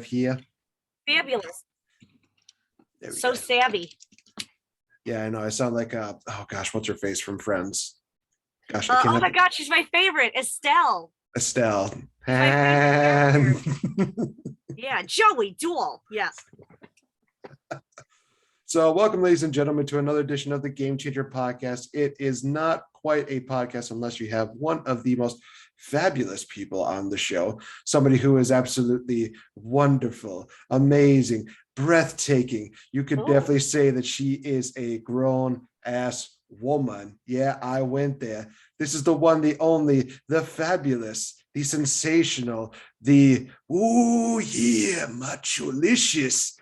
here? Fabulous. So Go. savvy. Yeah, I know. I sound like oh gosh, what's her face from Friends? Gosh, Oh my God, she's my favorite, Estelle. Estelle. Yeah, Joey Duel. Yes. So, welcome, ladies and gentlemen, to another edition of the Game Changer podcast. It is not quite a podcast unless you have one of the most fabulous people on the show, somebody who is absolutely wonderful, amazing, breathtaking. You could definitely say that she is a grown-ass woman. Yeah, I went there. This is the one, the only, the fabulous, the sensational, the macho-licious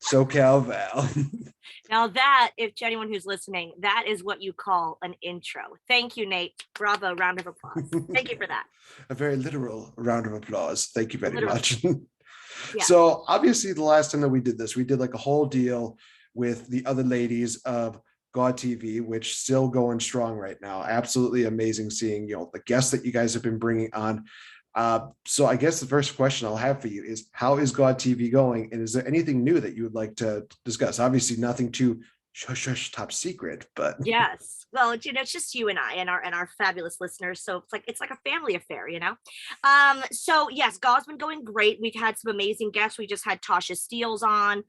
SoCal Val. Now that, if to anyone who's listening, that is what you call an intro. Thank you, Nate. Bravo. Round of applause. Thank you for that. A very literal round of applause. Thank you very much. Yeah. So obviously the last time that we did this, we did like a whole deal with the other ladies of God TV, which still going strong right now. Absolutely amazing seeing, the guests that you guys have been bringing on. So I guess the first question I'll have for you is, how is God TV going? And is there anything new that you would like to discuss? Obviously nothing too shush top secret, but yes. Well, it's just you and I and our fabulous listeners. So it's like a family affair, So yes, God's been going great. We've had some amazing guests. We just had Tasha Steeles on,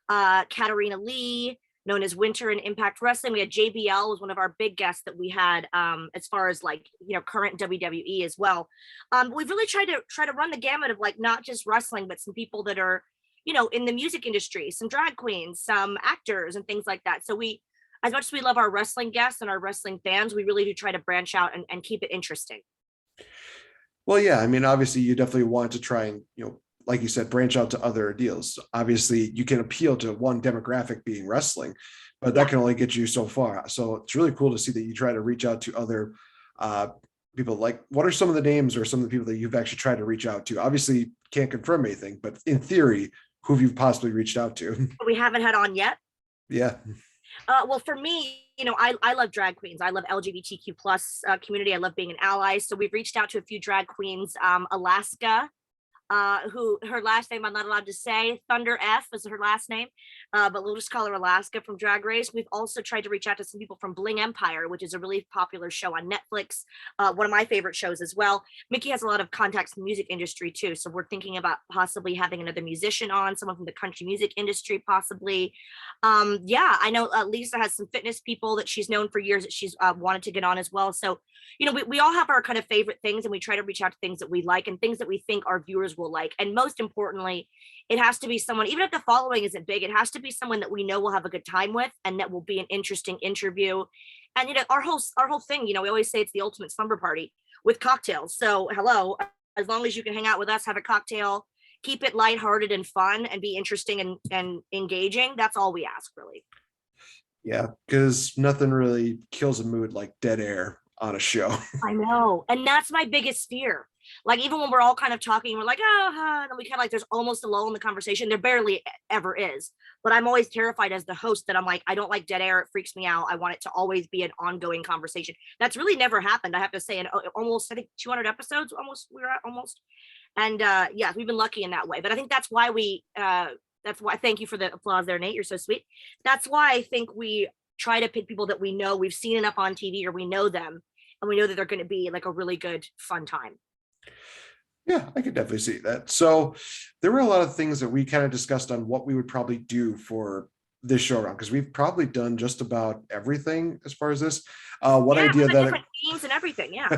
Katarina Lee, known as Winter in Impact Wrestling. We had JBL was one of our big guests that we had, as far as current WWE as well. We've really tried to run the gamut of not just wrestling, but some people that are, in the music industry, some drag queens, some actors and things like that. So we, as much as we love our wrestling guests and our wrestling fans, we really do try to branch out and keep it interesting. Well, yeah, I mean, obviously you definitely want to try and, like you said, branch out to other deals. Obviously, you can appeal to one demographic being wrestling, but that can only get you so far. So it's really cool to see that you try to reach out to other people. Like, what are some of the names or some of the people that you've actually tried to reach out to? Obviously, can't confirm anything, but in theory, who have you possibly reached out to? We haven't had on yet. Yeah. Well, for me, I love drag queens. I love LGBTQ plus community. I love being an ally. So we've reached out to a few drag queens. Alaska, who her last name I'm not allowed to say. Thunder F is her last name, but we'll just call her Alaska from Drag Race. We've also tried to reach out to some people from Bling Empire, which is a really popular show on Netflix, one of my favorite shows as well. Mickey has a lot of contacts in the music industry too, so we're thinking about possibly having another musician on, someone from the country music industry possibly. I know Lisa has some fitness people that she's known for years that she's wanted to get on as well. So we all have our kind of favorite things, and we try to reach out to things that we like and things that we think our viewers will like. And most importantly, it has to be someone, even if the following isn't big, it has to be someone that we know we'll have a good time with and that will be an interesting interview. And our whole thing, we always say it's the ultimate slumber party with cocktails. So hello, as long as you can hang out with us, have a cocktail, keep it lighthearted and fun and be interesting and engaging, that's all we ask, really. Yeah, because nothing really kills a mood like dead air on a show. I know. And that's my biggest fear. Even when we're all kind of talking, we're like, and we kind of there's almost a lull in the conversation. There barely ever is. But I'm always terrified as the host that I'm like, I don't like dead air. It freaks me out. I want it to always be an ongoing conversation. That's really never happened, I have to say, in almost, I think, 200 episodes, we're at almost. And yeah, we've been lucky in that way. But I think that's why thank you for the applause there, Nate. You're so sweet. That's why I think we try to pick people that we know, we've seen enough on TV, or we know them, and we know that they're going to be a really good, fun time. Yeah, I could definitely see that. So there were a lot of things that we kind of discussed on what we would probably do for this show around, because we've probably done just about everything as far as this. Idea that different themes and everything. Yeah.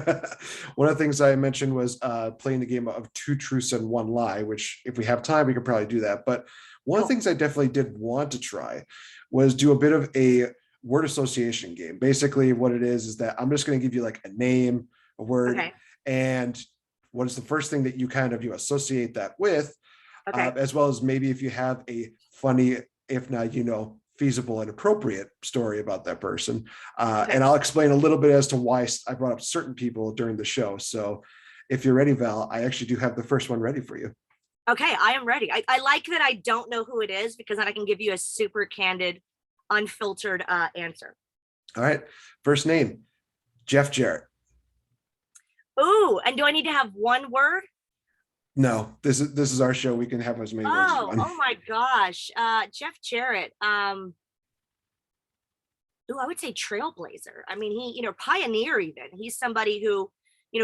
One of the things I mentioned was playing the game of 2 truths and 1 lie, which if we have time, we could probably do that. But one of the things I definitely did want to try was do a bit of a word association game. Basically what it is that I'm just going to give you a name, a word, and what is the first thing that you kind of associate that with, as well as maybe if you have a funny, if not, feasible and appropriate story about that person. And I'll explain a little bit as to why I brought up certain people during the show. So if you're ready, Val, I actually do have the first one ready for you. Okay, I am ready. I like that I don't know who it is, because then I can give you a super candid, unfiltered answer. All right. First name, Jeff Jarrett. Ooh, and do I need to have one word? No, this is our show. We can have as many words as you Oh, want. oh my gosh. Jeff Jarrett. Ooh, I would say trailblazer. I mean, he, pioneer even. He's somebody who,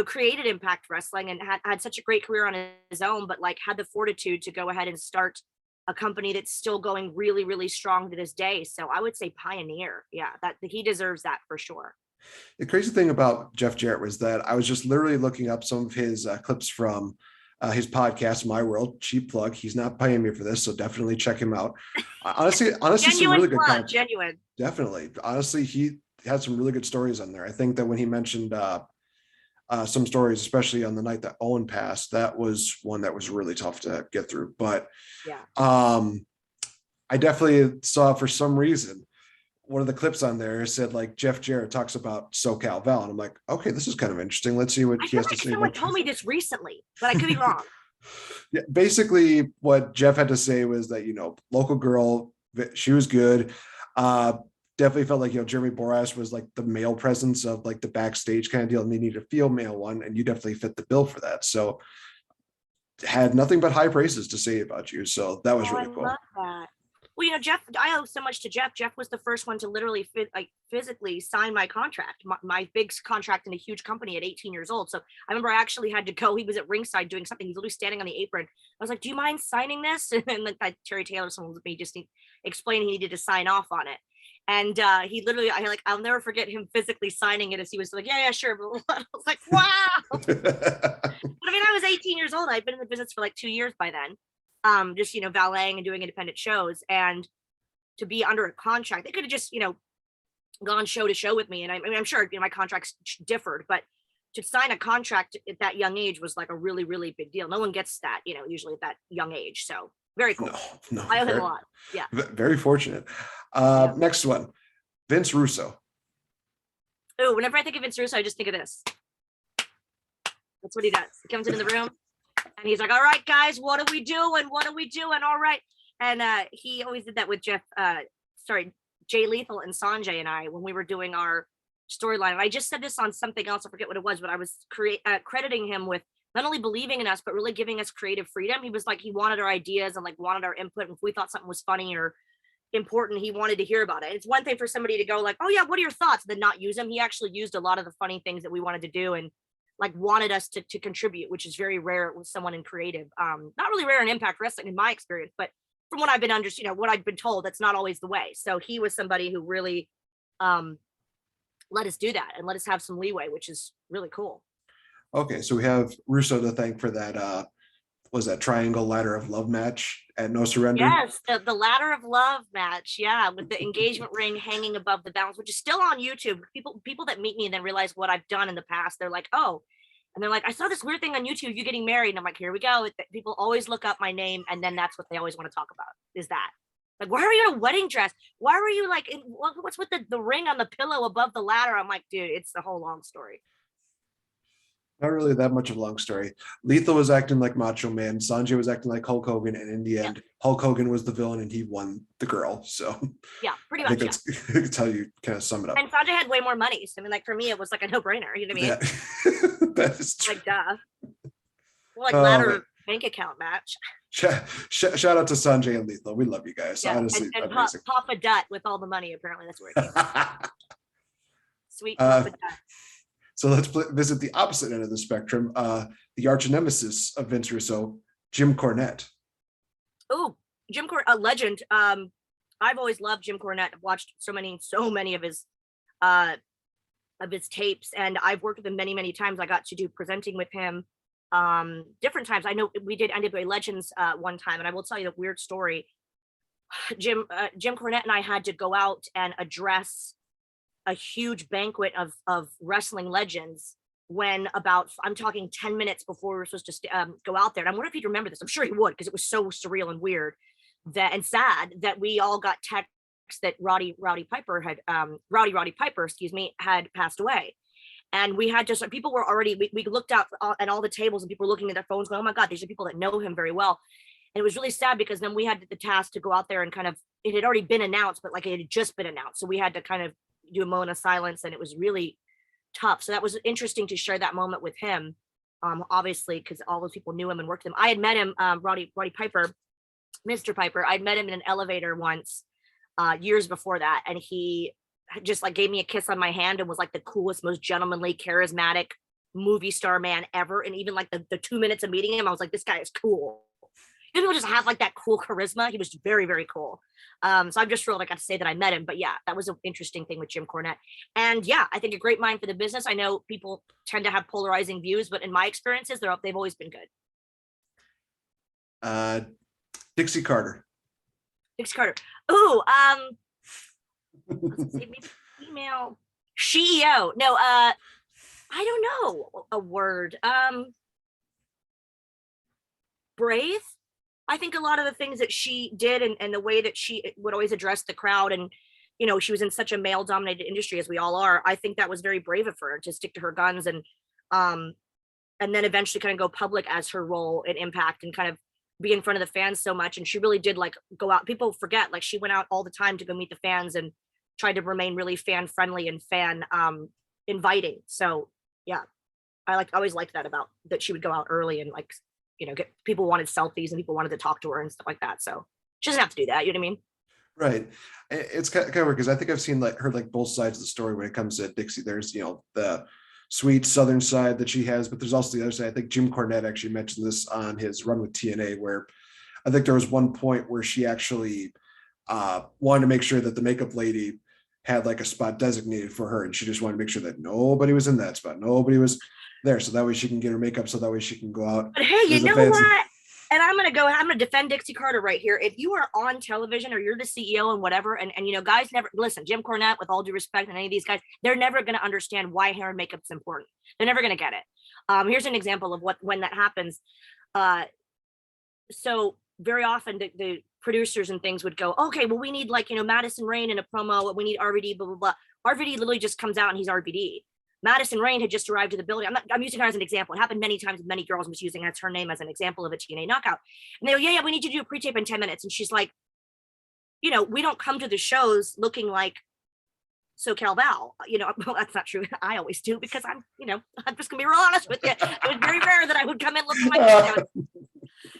created Impact Wrestling and had such a great career on his own, but like had the fortitude to go ahead and start a company that's still going really, really strong to this day. So I would say pioneer. Yeah, that he deserves that for sure. The crazy thing about Jeff Jarrett was that I was just literally looking up some of his clips from his podcast, My World. Cheap plug. He's not paying me for this, so definitely check him out. Honestly, some Genuine really good plug, content. genuine. Definitely. Honestly, he had some really good stories on there. I think that when he mentioned some stories, especially on the night that Owen passed, that was one that was really tough to get through. But Yeah. I definitely saw for some reason one of the clips on there said like Jeff Jarrett talks about SoCal Val, and I'm like, okay, this is kind of interesting. Let's see what I he feel has to like say someone about told me this recently, but I could be wrong. yeah, basically what Jeff had to say was that local girl, she was good. uh Definitely felt like Jeremy Boras was like the male presence of like the backstage kind of deal, and they needed a female one, and you definitely fit the bill for that. So had nothing but high praises to say about you, so that was Oh, I really cool. love that. Well, Jeff, I owe so much to Jeff. Jeff was the first one to literally physically sign my contract, my big contract in a huge company at 18 years old. So I remember I actually had to go. He was at ringside doing something. He's literally standing on the apron. I was like, "Do you mind signing this?" And then like Terry Taylor, someone with me, just explained he needed to sign off on it. And he literally, I'll never forget him physically signing it as he was like, "Yeah, yeah, sure." But I was like, "Wow." But I mean, I was 18 years old. I'd been in the business for like 2 years by then, just valeting and doing independent shows. And to be under a contract, they could have just gone show to show with me. And I mean, I'm sure my contracts differed, but to sign a contract at that young age was like a really, really big deal. No one gets that, usually at that young age. So very No, cool. no, I owe him a very, lot. Yeah. very fortunate. Yeah. Next one, Vince Russo. Oh, whenever I think of Vince Russo, I just think of this. That's what he does. He comes into the room and he's like, "All right, guys, what are we doing? What are we doing? All right." And he always did that with Jay Lethal and Sanjay and I when we were doing our storyline. And I just said this on something else. I forget what it was, but I was crediting him with not only believing in us, but really giving us creative freedom. He was like, he wanted our ideas and like wanted our input. And if we thought something was funny or important, he wanted to hear about it. It's one thing for somebody to go like, "Oh yeah, what are your thoughts?" and then not use them. He actually used a lot of the funny things that we wanted to do and like wanted us to contribute, which is very rare with someone in creative. Not really rare in Impact Wrestling in my experience, but from what I've been what I've been told, that's not always the way. So he was somebody who really let us do that and let us have some leeway, which is really cool. Okay, so we have Russo to thank for that was that triangle ladder of love match at No Surrender. Yes, the ladder of love match, yeah, with the engagement ring hanging above the balance, which is still on YouTube. People that meet me and then realize what I've done in the past, they're like, "Oh," and they're like, "I saw this weird thing on YouTube, you getting married." And I'm like, "Here we go." People always look up my name, and then that's what they always want to talk about is that. Like, why are you in a wedding dress? Why were you like, what's with the ring on the pillow above the ladder? I'm like, dude, it's the whole long story. Not really that much of a long story. Lethal was acting like Macho Man. Sanjay was acting like Hulk Hogan, and in the Yeah, end, Hulk Hogan was the villain, and he won the girl. So yeah, pretty I think much, yeah. that's how you kind of sum it up. And Sanjay had way more money. So I mean, like for me, it was like a no-brainer. You know what I mean? Yeah, that is true. Like, duh. Like ladder Um, bank account match. shout out to Sanjay and Lethal. We love you guys. Yeah, Honestly, and amazing. Papa Dutt with all the money. Apparently, that's where it came from. Sweet Papa Dutt. So let's visit the opposite end of the spectrum. The arch nemesis of Vince Russo, Jim Cornette. Oh, Jim Cornette, a legend. I've always loved Jim Cornette. I've watched so many of his tapes, and I've worked with him many times. I got to do presenting with him different times. I know we did NWA Legends one time, and I will tell you a weird story. Jim Cornette and I had to go out and address a huge banquet of wrestling legends when I'm talking 10 minutes before we were supposed to go out there. And I wonder if he'd remember this. I'm sure he would, because it was so surreal and weird and sad that we all got texts that Roddy Piper, excuse me, had passed away. And we had just, people were already, we looked out at all the tables and people were looking at their phones going, "Oh my God, these are people that know him very well." And it was really sad because then we had the task to go out there and kind of, it had already been announced, but like it had just been announced. So we had to kind of do a moment of silence, and it was really tough. So that was interesting to share that moment with him. Obviously, because all those people knew him and worked with him. I had met him, Roddy Piper, Mr. Piper. I'd met him in an elevator once, years before that, and he just like gave me a kiss on my hand and was like the coolest, most gentlemanly, charismatic movie star man ever. And even like the 2 minutes of meeting him, I was like, this guy is cool. You know, just have like that cool charisma. He was very, very cool. So I'm just thrilled I got to say that I met him. But yeah, that was an interesting thing with Jim Cornette. And yeah, I think a great mind for the business. I know people tend to have polarizing views, but in my experiences, they've always been good. Dixie Carter. Dixie Carter. Ooh, let's see, maybe female CEO. No, I don't know a word. Brave. I think a lot of the things that she did and the way that she would always address the crowd, and you know, she was in such a male dominated industry as we all are. I think that was very brave of her to stick to her guns and then eventually kind of go public as her role in Impact and kind of be in front of the fans so much. And she really did like go out. People forget, like she went out all the time to go meet the fans and tried to remain really fan friendly and fan inviting. So yeah, I always liked that about that. She would go out early and like, you know, get people wanted selfies and people wanted to talk to her and stuff like that. So she doesn't have to do that. You know what I mean? Right. It's kind of weird because I think I've seen like heard like both sides of the story when it comes to Dixie. There's, you know, the sweet Southern side that she has, but there's also the other side. I think Jim Cornette actually mentioned this on his run with TNA, where I think there was one point where she actually wanted to make sure that the makeup lady had like a spot designated for her. And she just wanted to make sure that nobody was in that spot. Nobody was there. So that way she can get her makeup. So that way she can go out. But hey, you know what? And I'm going to defend Dixie Carter right here. If you are on television or you're the CEO and whatever, and you know, guys never listen, Jim Cornette, with all due respect, and any of these guys, they're never going to understand why hair and makeup is important. They're never going to get it. Here's an example of when that happens. So very often the producers and things would go, okay, well, we need like, you know, Madison Rain in a promo. We need RVD, blah, blah, blah. RVD literally just comes out and he's RVD. Madison Rain had just arrived to the building. I'm using her as an example. It happened many times with many girls. I'm just using her name as an example of a TNA knockout. And they go, yeah, we need you to do a pre-tape in 10 minutes. And she's like, you know, we don't come to the shows looking like SoCal Val. You know, well, that's not true. I always do because I'm just gonna be real honest with you. It was very rare that I would come in looking like,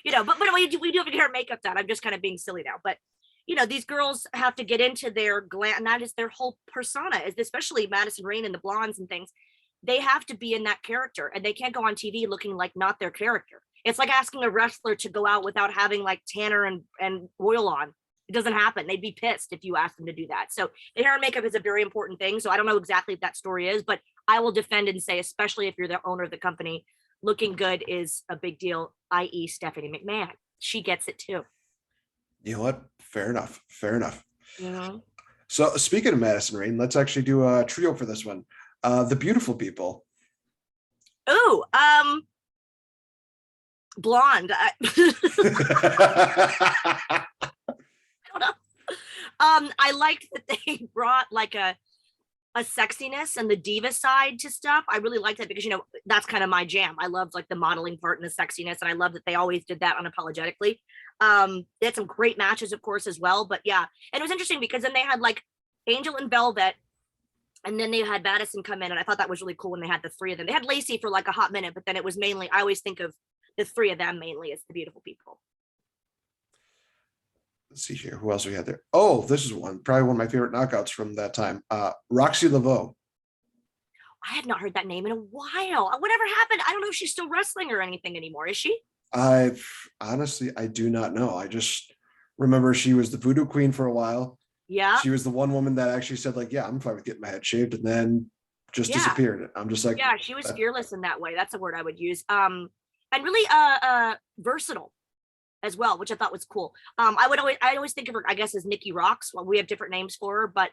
you know, but we do have to get our makeup done. I'm just kind of being silly now, but you know, these girls have to get into their glam, and that is their whole persona, especially Madison Rain and the blondes and things. They have to be in that character, and they can't go on TV looking like not their character. It's like asking a wrestler to go out without having like tanner and oil on. It doesn't happen. They'd be pissed if you asked them to do that. So the hair and makeup is a very important thing. So I don't know exactly what that story is, but I will defend and say, especially if you're the owner of the company, looking good is a big deal, i.e. Stephanie McMahon. She gets it too. You know what? Fair enough. Fair enough. Mm-hmm. So speaking of Madison Rain, let's actually do a trio for this one. The Beautiful People. Ooh, blonde. I don't know. I liked that they brought like a sexiness and the diva side to stuff. I really liked that because, you know, that's kind of my jam. I loved like the modeling part and the sexiness, and I love that they always did that unapologetically. They had some great matches, of course, as well. But yeah, and it was interesting because then they had like Angel and Velvet, and then they had Madison come in, and I thought that was really cool when they had the three of them. They had Lacey for like a hot minute, but then it was mainly, I always think of the three of them mainly as the Beautiful People. Let's see here. Who else we had there? Oh, this is probably one of my favorite knockouts from that time. Roxy Laveau. I had not heard that name in a while. Whatever happened? I don't know if she's still wrestling or anything anymore. Is she? I do not know. I just remember she was the Voodoo Queen for a while. Yeah. She was the one woman that actually said like, yeah, I'm fine with getting my head shaved, and then just disappeared. I'm just like, yeah, she was fearless in that way. That's a word I would use. And really versatile as well, which I thought was cool. I always think of her, I guess, as Nikki Rocks. Well, we have different names for her, but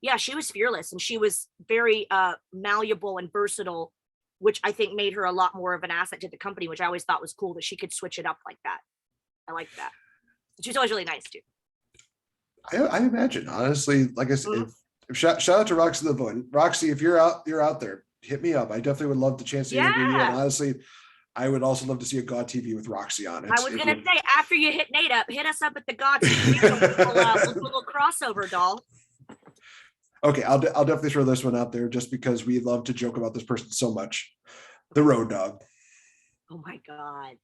yeah, she was fearless, and she was very malleable and versatile, which I think made her a lot more of an asset to the company, which I always thought was cool that she could switch it up like that. I like that. She was always really nice too. I imagine, honestly, like I said, if shout out to Roxy Laveau. And Roxy, if you're out there, hit me up. I definitely would love the chance to interview you. And honestly, I would also love to see a God TV with Roxy on it. I was gonna say, after you hit Nate up, hit us up at the God TV. We'll do a little crossover, doll. Okay, I'll definitely throw this one out there just because we love to joke about this person so much. The Road Dog. Oh my God.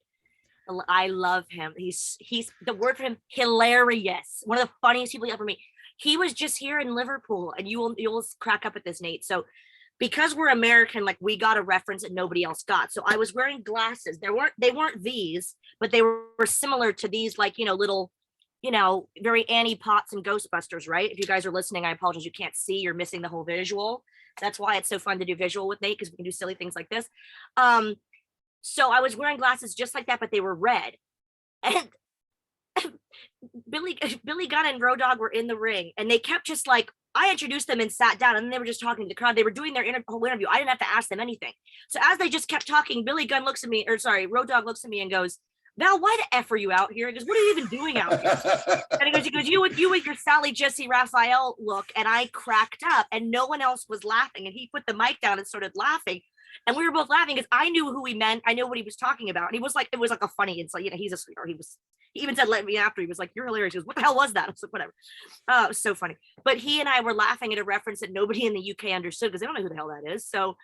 I love him. He's the word for him, hilarious. One of the funniest people you ever meet. He was just here in Liverpool, and you'll crack up at this, Nate. So because we're American, like we got a reference that nobody else got. So I was wearing glasses. They weren't these, but they were similar to these, like, little, very Annie Potts and Ghostbusters, right? If you guys are listening, I apologize. You can't see, you're missing the whole visual. That's why it's so fun to do visual with Nate, because we can do silly things like this. So I was wearing glasses just like that, but they were red. And Billy Gunn and Road Dogg were in the ring, and they kept just like, I introduced them and sat down, and then they were just talking to the crowd. They were doing their whole interview. I didn't have to ask them anything. So as they just kept talking, Road Dogg looks at me and goes, Val, why the F are you out here? He goes, what are you even doing out here? And he goes, you with your Sally Jesse Raphael look. And I cracked up, and no one else was laughing. And he put the mic down and started laughing. And we were both laughing because I knew who he meant. I know what he was talking about. And he was like, it was like a funny, it's like, he's a sweetheart. He even said, let me after, he was like, you're hilarious. He goes, what the hell was that? I was like, whatever. It was so funny. But he and I were laughing at a reference that nobody in the UK understood, because they don't know who the hell that is. So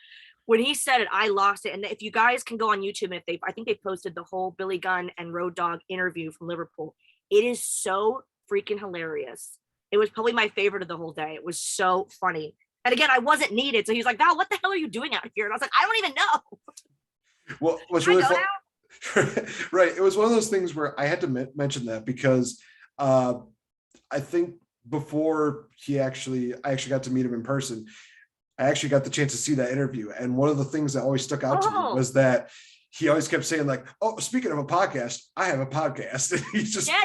when he said it, I lost it. And if you guys can go on YouTube, and I think they posted the whole Billy Gunn and Road Dogg interview from Liverpool. It is so freaking hilarious. It was probably my favorite of the whole day. It was so funny. And again, I wasn't needed. So he was like, Val, what the hell are you doing out here? And I was like, I don't even know. Well, what's really fun. Right. It was one of those things where I had to mention that because I think before I actually got to meet him in person, I actually got the chance to see that interview. And one of the things that always stuck out to me was that he always kept saying, like, oh, speaking of a podcast, I have a podcast. And he's just yeah.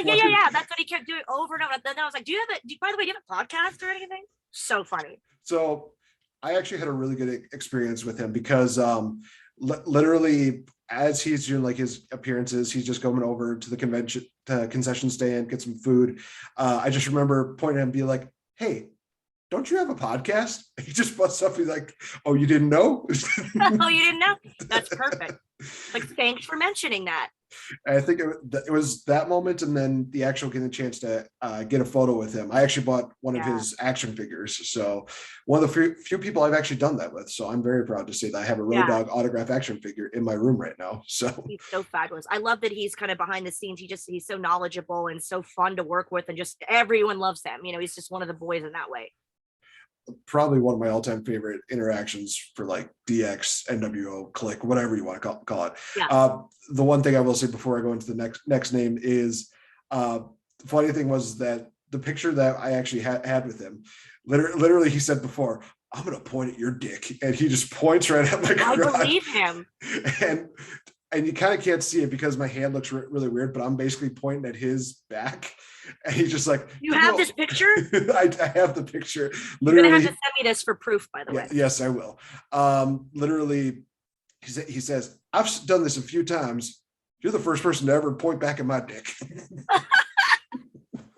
That's what he kept doing over and over. And then I was like, by the way, do you have a podcast or anything? So funny. So I actually had a really good experience with him because literally as he's doing like his appearances, he's just going over to the concession stand, get some food. I just remember pointing at him and being like, hey, don't you have a podcast? He just busts up. He's like, oh, you didn't know? Oh, you didn't know? That's perfect. Like, thanks for mentioning that. I think it was that moment, and then the actual getting a chance to get a photo with him. I actually bought one of his action figures. So one of the few people I've actually done that with. So I'm very proud to say that I have a Road Dogg autograph action figure in my room right now. So he's so fabulous. I love that he's kind of behind the scenes. He's so knowledgeable and so fun to work with, and just everyone loves him. He's just one of the boys in that way. Probably one of my all-time favorite interactions for like DX, NWO, Click, whatever you want to call it. Yeah. The one thing I will say before I go into the next name is the funny thing was that the picture that I actually had with him, literally he said before, I'm going to point at your dick. And he just points right at my crotch. I believe him. And you kind of can't see it because my hand looks really weird, but I'm basically pointing at his back. And he's just like, you have this picture? I have the picture. Literally, you're gonna have to send me this for proof, by the way. Yes, I will. Literally, he says, I've done this a few times. You're the first person to ever point back at my dick.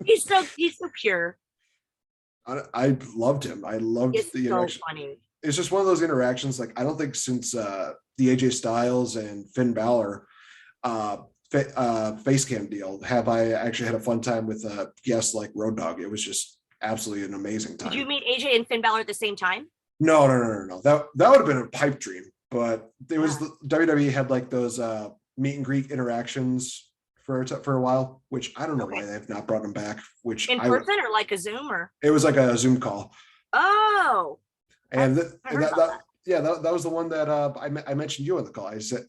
He's so pure. I loved him. I loved the interaction. So funny. It's just one of those interactions. Like, I don't think since the AJ Styles and Finn Balor face cam deal have I actually had a fun time with guests like Road Dogg. It was just absolutely an amazing time. Did you meet AJ and Finn Balor at the same time? No. That would have been a pipe dream. But it was WWE had like those meet and greet interactions for a while, which I don't know why they've not brought them back. Which in person or like a Zoom or? It was like a Zoom call. Oh. And that was the one that I mentioned you on the call. I said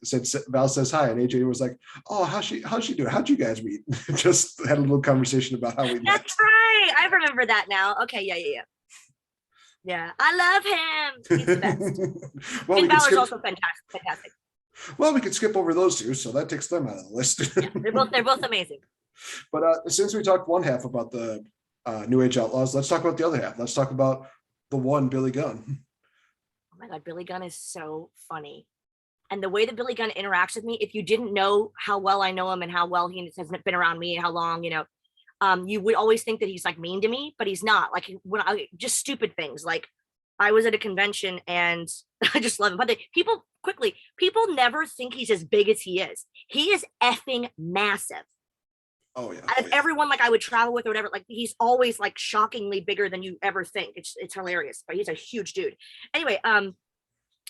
Val says hi, and AJ was like, "Oh, how's she doing? How'd you guys meet?" Just had a little conversation about how we met. That's right. I remember that now. Okay, yeah. I love him. He's the best. Well, Finn Balor's also fantastic. Well, we could skip over those two, so that takes them out of the list. Yeah, they're both amazing. But since we talked one half about the New Age Outlaws, let's talk about the other half. Let's talk about the one Billy Gunn. Oh my God, Billy Gunn is so funny. And the way that Billy Gunn interacts with me, if you didn't know how well I know him and how well he has been around me and how long, you would always think that he's like mean to me, but he's not. Like just stupid things. Like I was at a convention and I just love him. But people never think he's as big as he is. He is effing massive. Oh yeah. Everyone like I would travel with or whatever, like he's always like shockingly bigger than you ever think. It's hilarious, but he's a huge dude. Anyway,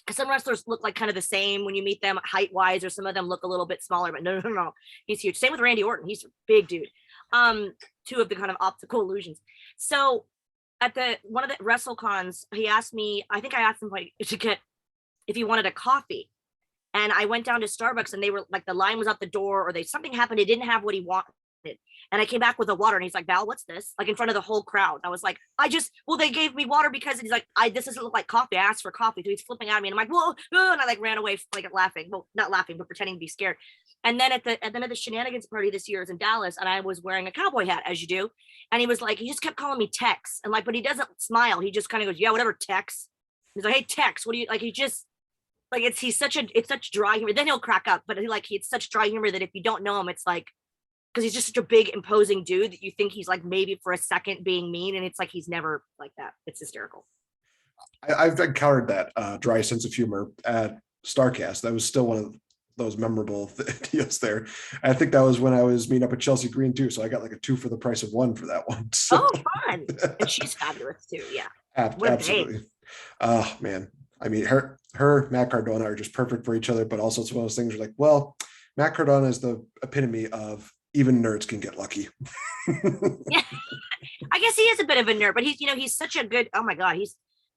because some wrestlers look like kind of the same when you meet them height wise, or some of them look a little bit smaller, but no, he's huge. Same with Randy Orton. He's a big dude. Two of the kind of optical illusions. So at one of the WrestleCons, he asked me, I think I asked him like to get if he wanted a coffee. And I went down to Starbucks and they were like, the line was out the door, or something happened. He didn't have what he wanted. And I came back with a water and he's like, Val, what's this? Like in front of the whole crowd. I was like, they gave me water because he's like, this doesn't look like coffee. I asked for coffee. So he's flipping at me and I'm like, whoa, and I like ran away, like laughing. Well, not laughing, but pretending to be scared. And then at the shenanigans party this year, is in Dallas, and I was wearing a cowboy hat, as you do. And he was like, he just kept calling me Tex. And like, but he doesn't smile. He just kind of goes, yeah, whatever, Tex. He's like, hey, Tex, what do you like? He just, like, it's such dry humor. Then he'll crack up, but it's such dry humor that if you don't know him, it's like, because he's just such a big imposing dude that you think he's like maybe for a second being mean, and it's like he's never like that. It's hysterical. I've encountered that dry sense of humor at Starcast. That was still one of those memorable deals there. I think that was when I was meeting up with Chelsea Green too, so I got like a 2 for the price of 1 for that one. So. Oh, fun! And she's fabulous too. Yeah, absolutely. Oh man, I mean, her Matt Cardona are just perfect for each other, but also it's one of those things where like, well, Matt Cardona is the epitome of even nerds can get lucky. Yeah, I guess he is a bit of a nerd, but he's such a good, oh my God,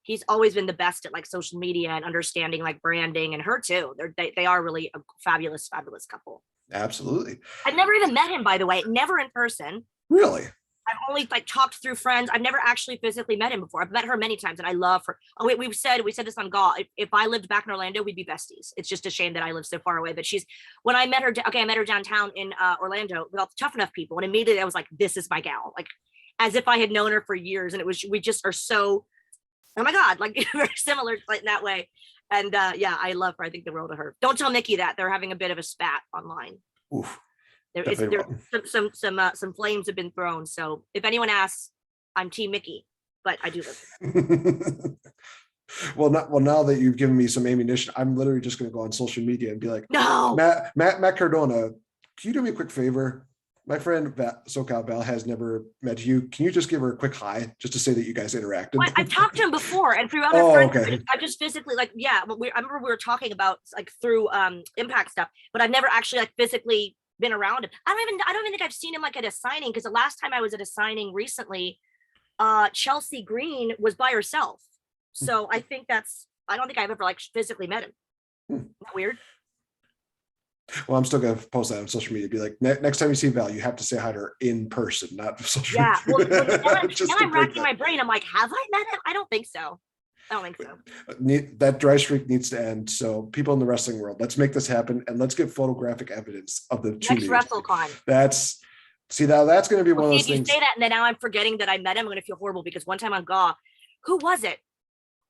he's always been the best at like social media and understanding like branding, and her too. They are really a fabulous couple. Absolutely. I've never even met him, by the way, never in person. Really? I've only like talked through friends. I've never actually physically met him before. I've met her many times and I love her. Oh, we said this on Gaw. If I lived back in Orlando, we'd be besties. It's just a shame that I live so far away. But when I met her, I met her downtown in Orlando with all the Tough Enough people. And immediately I was like, this is my gal. Like, as if I had known her for years. And we just are so, oh my God, like very similar like in that way. And yeah, I love her. I think the world of her. Don't tell Nikki that. They're having a bit of a spat online. Oof. Some flames have been thrown. So if anyone asks, I'm Team Mickey, but I do live. Well, now that you've given me some ammunition, I'm literally just going to go on social media and be like, no, Matt Cardona, can you do me a quick favor? My friend SoCal Val has never met you. Can you just give her a quick hi, just to say that you guys interacted? Well, I've talked to him before, and through other friends, okay. I've just physically I remember we were talking about like through Impact stuff, but I've never actually like physically been around him. I don't even think I've seen him like at a signing, because the last time I was at a signing recently, Chelsea Green was by herself. So I don't think I've ever like physically met him. Isn't that weird? Well, I'm still gonna post that on social media. Be like, next time you see Val, you have to say hi to her in person, not social media. Well, now I'm racking my brain. I'm like, have I met him? I don't think so. That dry streak needs to end. So people in the wrestling world, let's make this happen, and let's get photographic evidence of the two. Next WrestleCon. That's going to be one of those things. You say that, and then now I'm forgetting that I met him. I'm going to feel horrible, because one time on Gaw, who was it?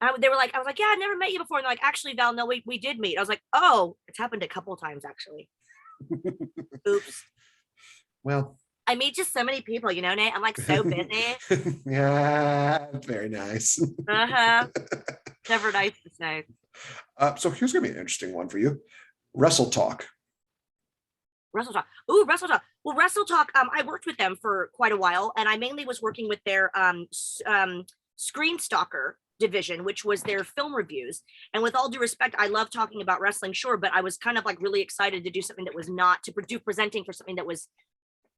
I was like, yeah, I've never met you before. And they're like, actually, Val, no, we did meet. I was like, oh, it's happened a couple of times actually. Oops. Well, I meet just so many people, Nate. I'm like so busy. Yeah, very nice. Never nice to say. So here's gonna be an interesting one for you. Wrestle Talk. Ooh, Wrestle Talk. Well, Wrestle Talk, I worked with them for quite a while, and I mainly was working with their Screen Stalker division, which was their film reviews. And with all due respect, I love talking about wrestling, sure, but I was kind of like really excited to do something that was not presenting for something that was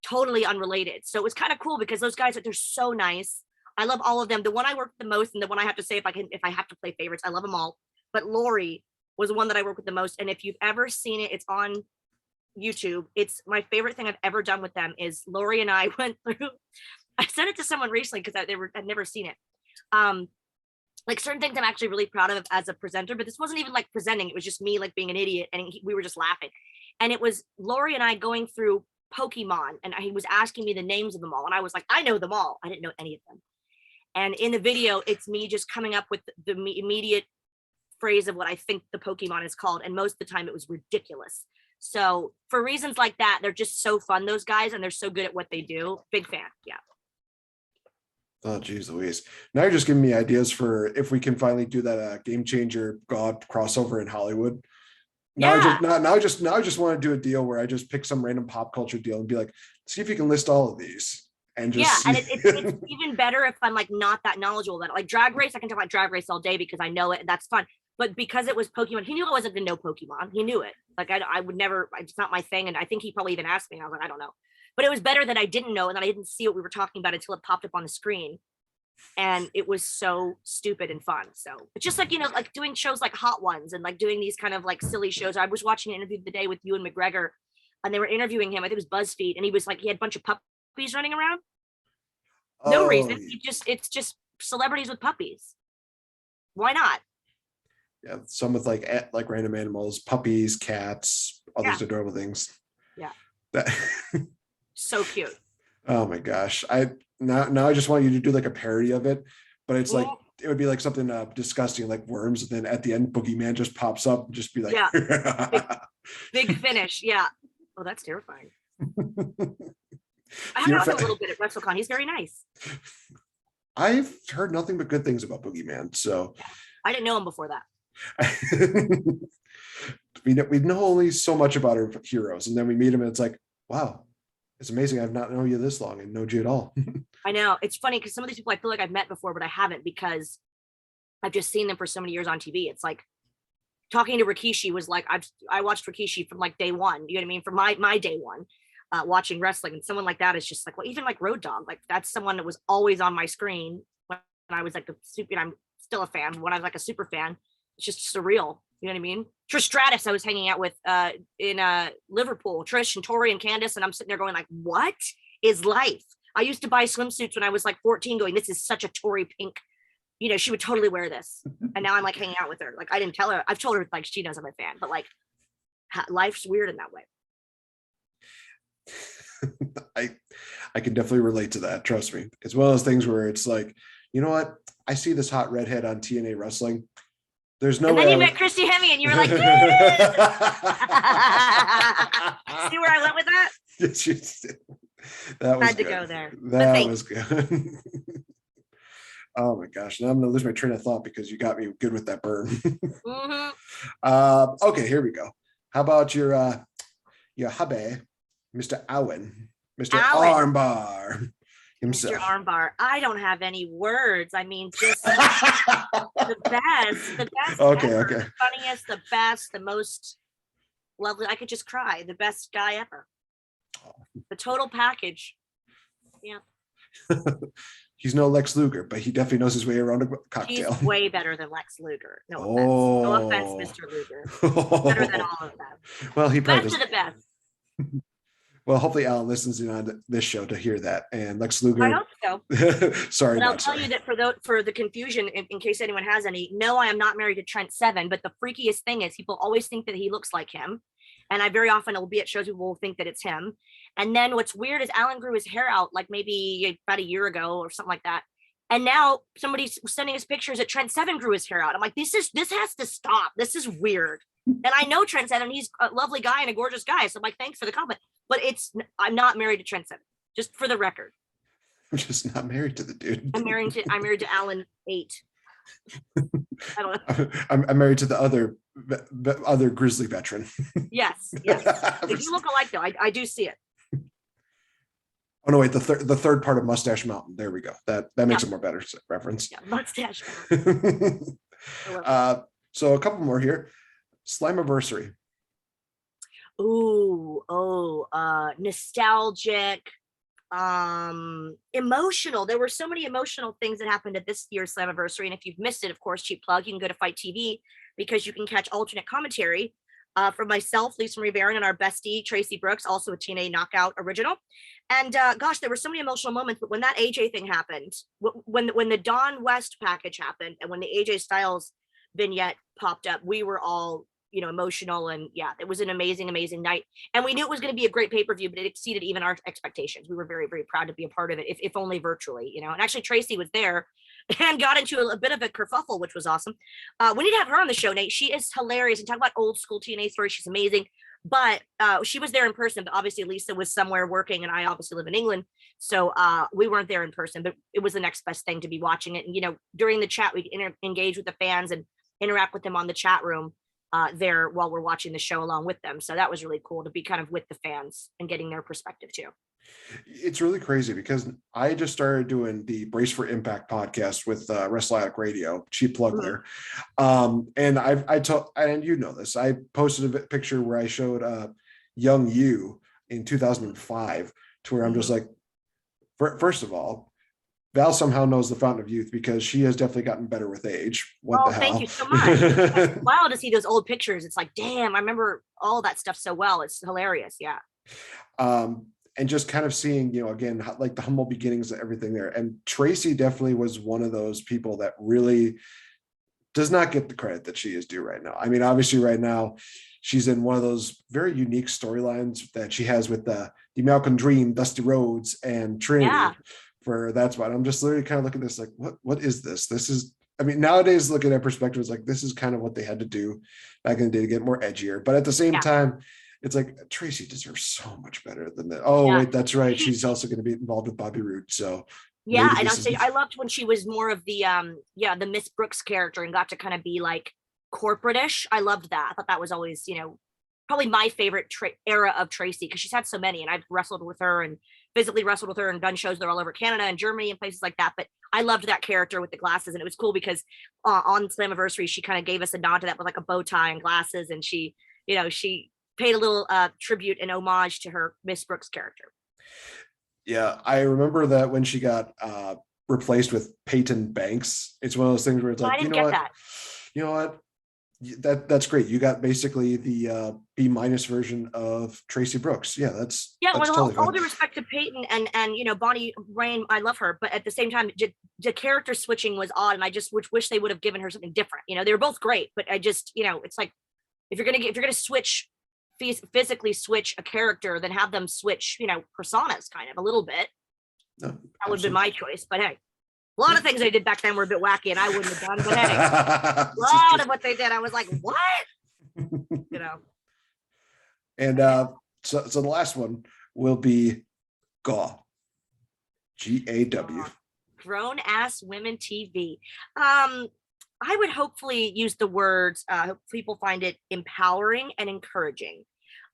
totally unrelated. So it was kind of cool, because those guys, they're so nice. I love all of them. The one I worked the most, and the one I have to say, if I have to play favorites, I love them all. But Lori was the one that I worked with the most. And if you've ever seen it, it's on YouTube. It's my favorite thing I've ever done with them. Is Lori and I went through, I sent it to someone recently because I'd never seen it. Like certain things I'm actually really proud of as a presenter, but this wasn't even like presenting. It was just me like being an idiot, and we were just laughing. And it was Lori and I going through Pokemon, and he was asking me the names of them all. And I was like, I know them all. I didn't know any of them. And in the video, it's me just coming up with the immediate phrase of what I think the Pokemon is called. And most of the time it was ridiculous. So for reasons like that, they're just so fun, those guys, and they're so good at what they do. Big fan. Yeah. Oh, geez Louise. Now you're just giving me ideas for if we can finally do that Game Changer God crossover in Hollywood. Now I just want to do a deal where I just pick some random pop culture deal and be like, see if you can list all of these. And just and it's even better if I'm like not that knowledgeable about it. Like Drag Race, I can talk about Drag Race all day because I know it, and that's fun. but because it was Pokemon, he knew I wasn't gonna know Pokemon. He knew it. Like I would never. It's not my thing. And I think he probably even asked me. And I was like, I don't know. But it was better that I didn't know and that I didn't see what we were talking about until it popped up on the screen. And it was so stupid and fun. So it's just like, like doing shows like Hot Ones and like doing these kind of like silly shows. I was watching an interview the day with Ewan McGregor, and they were interviewing him. I think it was BuzzFeed, and he was like, he had a bunch of puppies running around. No reason. It's just celebrities with puppies. Why not? Yeah, some with like random animals, puppies, cats, all these adorable things. Yeah. That so cute. Oh my gosh. Now I just want you to do like a parody of it, but it's like it would be like something disgusting like worms, and then at the end Boogeyman just pops up and just be like big finish. Yeah. Oh, that's terrifying. I hung out with him a little bit at WrestleCon. He's very nice. I've heard nothing but good things about Boogeyman, so I didn't know him before that. we know only so much about our heroes, and then we meet him and it's like, wow, it's amazing. I've not known you this long and know you at all. I know. It's funny because some of these people I feel like I've met before, but I haven't because I've just seen them for so many years on TV. It's like talking to Rikishi was like, I watched Rikishi from like day one, you know what I mean? From my day one, watching wrestling, and someone like that is just like, well, even like Road Dogg, like that's someone that was always on my screen when I was like I'm still a fan. When I was like a super fan, it's just surreal. You know what I mean? Trish Stratus, I was hanging out with in Liverpool, Trish and Tori and Candace, and I'm sitting there going like, what is life? I used to buy swimsuits when I was like 14 going, this is such a Tori pink, she would totally wear this. And now I'm like hanging out with her. Like I didn't tell her. I've told her like she knows I'm a fan, but like life's weird in that way. I can definitely relate to that. Trust me. It's one of those things where it's like, you know what? I see this hot redhead on TNA wrestling. There's no way. And then you met Christy Hemme and you were like, see where I went with that? Yes, you did. That was had to good. go there. That was good. Oh my gosh. Now I'm gonna lose my train of thought because you got me good with that burn. Okay, here we go. How about your hubby, Mr. Owen, Mr. Armbar himself. Mr. Armbar. I don't have any words. I mean, just the best. Okay, ever. okay. The funniest, the best, the most lovely. I could just cry. The best guy ever. The total package. Yeah. He's no Lex Luger, but he definitely knows his way around a cocktail. He's way better than Lex Luger. No offense, Mr. Luger. Better than all of them. Well, he probably best of the best. Well, hopefully Alan listens in on this show to hear that. And Lex Luger. I hope so. Sorry. But I'll tell you that for the confusion, in case anyone has any, no, I am not married to Trent Seven, but the freakiest thing is people always think that he looks like him. And I very often will be at shows, people will think that it's him. And then what's weird is Alan grew his hair out like maybe about a year ago or something like that. And now somebody's sending us pictures that Trent Seven grew his hair out. I'm like, this has to stop. This is weird. And I know Trent Seven, he's a lovely guy and a gorgeous guy. So I'm like, thanks for the comment. But I'm not married to Trent Seven, just for the record. I'm just not married to the dude. I'm married to Alan 8. I don't know. I'm married to the other Grizzly veteran. Yes. You look alike though. I do see it. Oh no, wait, the third part of Mustache Mountain. There we go. That makes it more better reference. Yeah, Mustache Mountain. So a couple more here. Slammiversary. Nostalgic, emotional. There were so many emotional things that happened at this year's Slammiversary. And if you've missed it, of course, cheap plug, you can go to Fight TV because you can catch alternate commentary from myself, Lisa Marie Barron, and our bestie, Tracy Brooks, also a TNA Knockout original. And gosh, there were so many emotional moments. But when that AJ thing happened, when the Don West package happened, and when the AJ Styles vignette popped up, we were all emotional. And yeah, it was an amazing night, and we knew it was going to be a great pay-per-view, but it exceeded even our expectations. We were very, very proud to be a part of it, if only virtually, and actually Tracy was there and got into a bit of a kerfuffle, which was awesome. We need to have her on the show, Nate. She is hilarious and talk about old school TNA stories. She's amazing. But she was there in person, but obviously Lisa was somewhere working, and I obviously live in England, so we weren't there in person, but it was the next best thing to be watching it. And during the chat, we engage with the fans and interact with them on the chat room there while we're watching the show along with them. So that was really cool to be kind of with the fans and getting their perspective too. It's really crazy because I just started doing the Brace for Impact podcast with Wrestle Addict Radio, cheap plug Mhm. there. And I told, and you know this, I posted a picture where I showed young you in 2005 to where I'm just Mhm. like, first of all, Val somehow knows the fountain of youth because she has definitely gotten better with age. What the Oh, thank you hell? so much. It's wild to see those old pictures. It's like, damn, I remember all that stuff so well. It's hilarious. Yeah. um, and just kind of seeing, again, like the humble beginnings of everything there. And Tracy definitely was one of those people that really does not get the credit that she is due right now. I mean, obviously, right now, she's in one of those very unique storylines that she has with the American Dream, Dusty Rhodes, and Yeah. Trinity. For that's why I'm just literally kind of looking at this like, what is this? This is, I mean, nowadays looking at perspective, it's like this is kind of what they had to do back in the day to get more edgier. But at the same Yeah. time, it's like Tracy deserves so much better than that. Oh, Yeah. wait, that's right. She, She's also going to be involved with Bobby Roode. So yeah. maybe And I'll this say is I loved when she was more of the the Miss Brooks character and got to kind of be like corporate-ish. I loved that. I thought that was always, probably my favorite era of Tracy because she's had so many and I've wrestled with her and physically wrestled with her and done shows that are all over Canada and Germany and places like that. But I loved that character with the glasses and it was cool because on Slammiversary she kind of gave us a nod to that with like a bow tie and glasses and she paid a little tribute and homage to her Miss Brooks character. Yeah, I remember that when she got replaced with Peyton Banks. It's one of those things where it's Well, I like, didn't get that. you know what, that's great. You got basically the B minus version of Tracy Brooks. Yeah, that's Yeah, with totally all fine. due respect to Peyton and Bonnie Rain, I love her, but at the same time, the character switching was odd, and I just wish they would have given her something different. They were both great, but I just it's like if you're gonna switch physically switch a character, then have them switch personas kind of a little bit. No, That would have been absolutely. my choice, but hey. A lot of things they did back then were a bit wacky and I wouldn't have done, but hey, a This is lot true. of what they did, I was like, what? You know, And but hey. so the last one will be GAW. GAW. Grown ass women TV. I would hopefully use the words, hope people find it empowering and encouraging.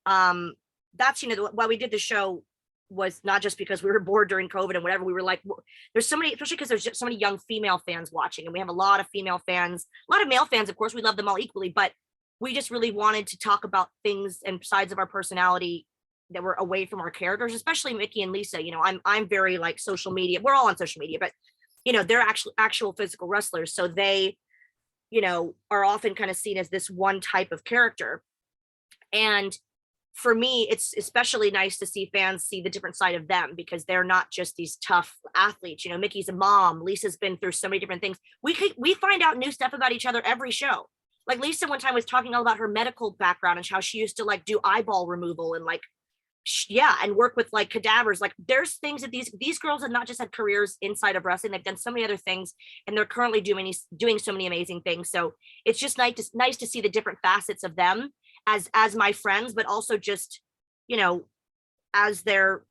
That's, why we did the show was not just because we were bored during COVID and whatever. We were like, there's so many, especially because there's just so many young female fans watching, and we have a lot of female fans, a lot of male fans. Of course, we love them all equally, but we just really wanted to talk about things and sides of our personality that were away from our characters, especially Mickey and Lisa. I'm very like social media. We're all on social media, but they're actual physical wrestlers, so they are often kind of seen as this one type of character. And for me, it's especially nice to see fans see the different side of them because they're not just these tough athletes. Mickey's a mom. Lisa's been through so many different things. We find out new stuff about each other every show. Like Lisa one time was talking all about her medical background and how she used to like do eyeball removal and like and work with like cadavers. Like there's things that these girls have not just had careers inside of wrestling, they've done so many other things and they're currently doing so many amazing things. So it's just nice to see the different facets of them as my friends, but also just as their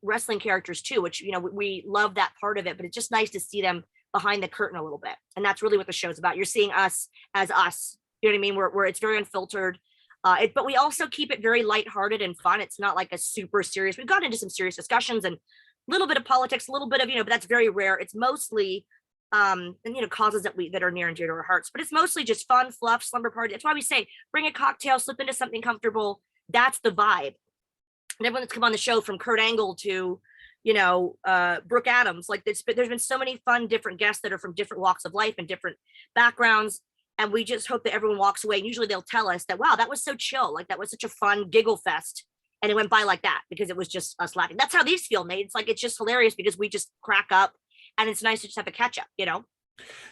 wrestling characters too, which we love that part of it, but it's just nice to see them behind the curtain a little bit. And that's really what the show's about. You're seeing us as us, you know what I mean, where it's very unfiltered. But we also keep it very lighthearted and fun. It's not like a super serious. We've got into some serious discussions and a little bit of politics, a little bit of but that's very rare. It's mostly and causes that are near and dear to our hearts. But it's mostly just fun, fluff, slumber party. That's why we say bring a cocktail, slip into something comfortable. That's the vibe. And everyone that's come on the show, from Kurt Angle to Brooke Adams, like there's been so many fun different guests that are from different walks of life and different backgrounds. And we just hope that everyone walks away. And usually they'll tell us that, wow, that was so chill. Like that was such a fun giggle fest. And it went by like that because it was just us laughing. That's how these feel, Nate. It's like, it's just hilarious because we just crack up and it's nice to just have a catch up,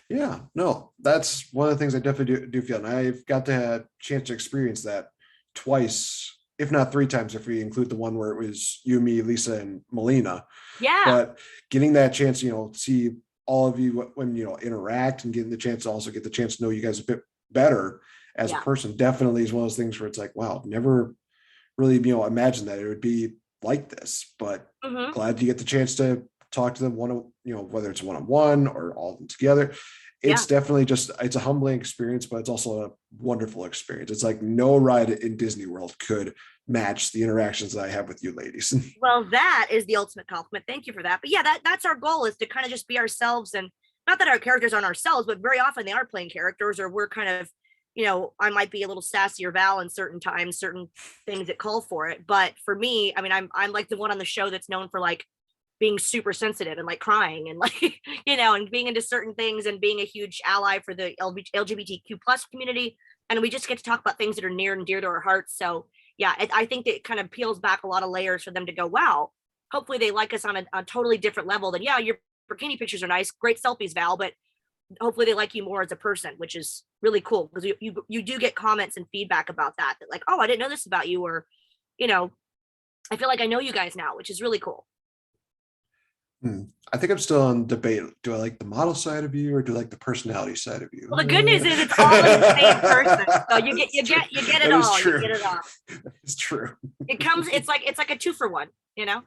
Yeah, no, that's one of the things I definitely do feel. And I've got to have a chance to experience that twice, if not three times, if we include the one where it was you, me, Lisa, and Melina. Yeah. But getting that chance, see all of you when interact and getting the chance to also get the chance to know you guys a bit better as a person definitely is one of those things where it's like, wow, never really imagine that it would be like this, but glad you get the chance to talk to them whether it's one-on-one or all of them together. It's definitely it's a humbling experience, but it's also a wonderful experience. It's like no ride in Disney World could match the interactions that I have with you ladies. Well, that is the ultimate compliment. Thank you for that. But yeah, that's our goal, is to kind of just be ourselves. And not that our characters aren't ourselves, but very often they are playing characters, or we're kind of, I might be a little sassier Val in certain times, certain things that call for it. But for me, I mean, I'm like the one on the show that's known for like being super sensitive and like crying and like, and being into certain things and being a huge ally for the LGBTQ plus community. And we just get to talk about things that are near and dear to our hearts. So yeah, I think that it kind of peels back a lot of layers for them to go, wow, hopefully they like us on a totally different level than, yeah, your bikini pictures are nice, great selfies, Val, but hopefully they like you more as a person, which is really cool, because you do get comments and feedback about that like, oh, I didn't know this about you, or I feel like I know you guys now, which is really cool. I think I'm still on debate. Do I like the model side of you, or do I like the personality side of you? Well, the good news is it's all in the same person, so you get it all. True. You get it all. It's true. It's like a 2-for-1, A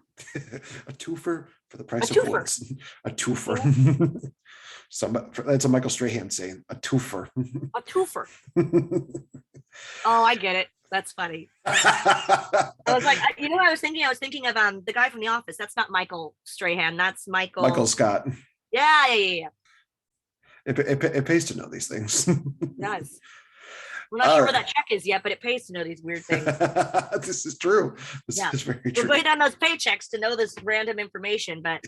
twofer for the price A of twofer. one. A twofer. That's a Michael Strahan saying. A twofer. A twofer. Oh, I get it. That's funny. I was like, what I was thinking? I was thinking of the guy from The Office. That's not Michael Strahan. That's Michael Scott. Yeah. It pays to know these things. It does. We're not sure where that check is yet, but it pays to know these weird things. This is true. This is very true. We're waiting on those paychecks to know this random information, but.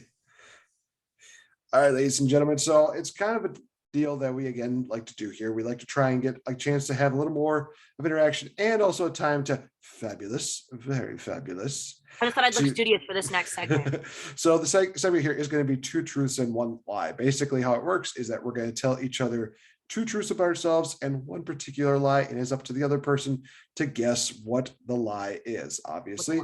All right, ladies and gentlemen. So it's kind of a deal that we again like to do here. We like to try and get a chance to have a little more of interaction, and also a time to very fabulous. I just thought I'd look studious for this next segment. So the segment here is going to be 2 truths and 1 lie. Basically, how it works is that we're going to tell each other 2 truths about ourselves and 1 particular lie, and it's up to the other person to guess what the lie is. Obviously,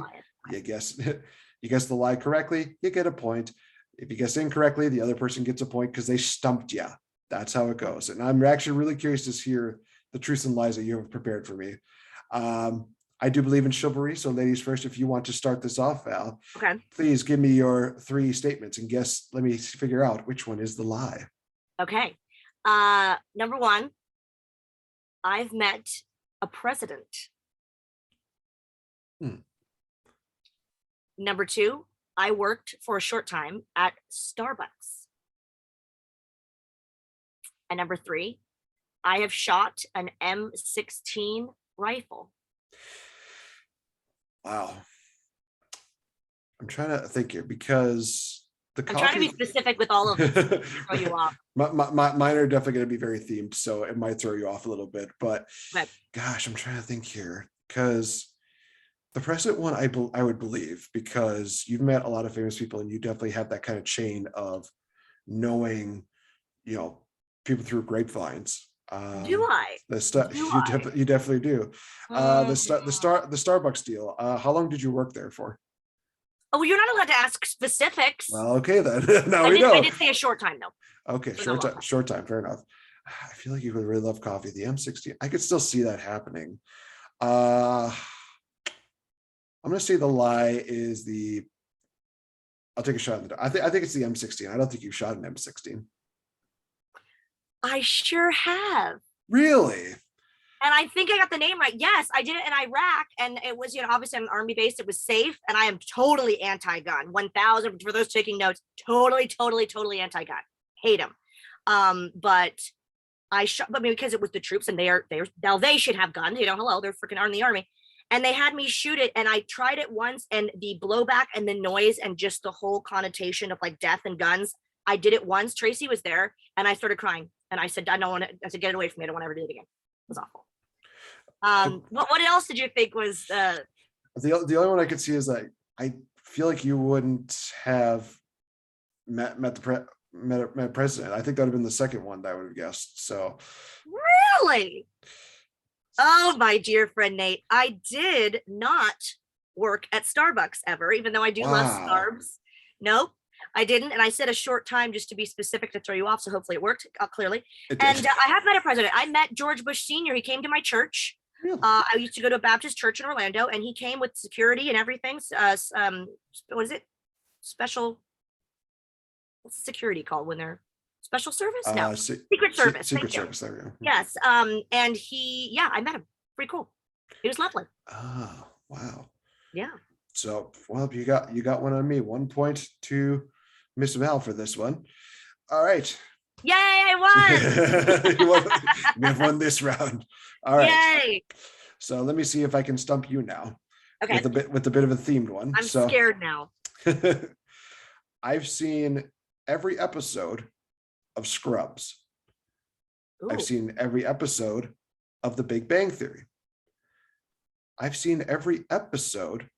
you guess the lie correctly, you get a point. If you guess incorrectly, the other person gets a point because they stumped you. That's how it goes. And I'm actually really curious to hear the truths and lies that you have prepared for me. I do believe in chivalry. So ladies first, if you want to start this off, Val, okay, please give me your 3 statements and let me figure out which one is the lie. Okay. Number 1, I've met a president. Number 2, I worked for a short time at Starbucks. And number 3, I have shot an M16 rifle. Wow. I'm trying to think here, because I'm trying to be specific with all of them to throw you off. Mine are definitely going to be very themed, so it might throw you off a little bit. But gosh, I'm trying to think here, because the president one, I would believe, because you've met a lot of famous people, and you definitely have that kind of chain of knowing, people through grapevines. Do I? You definitely do. The Starbucks deal. How long did you work there for? Oh, you're not allowed to ask specifics. Well, okay then. Now we know. I did say a short time though. Okay, short time. Fair enough. I feel like you would really love coffee. The M16. I could still see that happening. I'm going to say the lie is I'll take a shot at the. I think it's the M16. I don't think you've shot an M16. I sure have. Really? And I think I got the name right. Yes, I did it in Iraq, and it was, obviously on an army base. It was safe, and I am totally anti-gun. 1,000 for those taking notes. Totally anti-gun. Hate them. But I shot, but because it was the troops, and they should have guns. Hello, they're freaking in the army, and they had me shoot it, and I tried it once, and the blowback and the noise and just the whole connotation of like death and guns. I did it once. Tracy was there, and I started crying. And I said, I don't want to. I said, get it away from me. I don't want to ever do it again. It was awful. What else did you think was the only one I could see is that I feel like you wouldn't have met a president. I think that would have been the second one that I would have guessed. So really, oh my dear friend Nate, I did not work at Starbucks ever, even though I do love Starbs. Nope. I didn't, and I said a short time just to be specific to throw you off, so hopefully it worked clearly. And I have met a president. I met George Bush Sr. He came to my church. Really? I used to go to a Baptist church in Orlando, and he came with security and everything. What is it? What's security called when they're special service? No, Secret Service. Secret Service. There we go. Yes. And I met him. Pretty cool. He was lovely. Oh, Wow. Yeah. So, well, you got one on me. 1 point to Miss Val for this one. All right. Yay, I won. We have won this round. All right. Yay. So let me see if I can stump you now Okay. with a bit of a themed one. I'm scared now. I've seen every episode of Scrubs. Ooh. I've seen every episode of The Big Bang Theory. I've seen every episode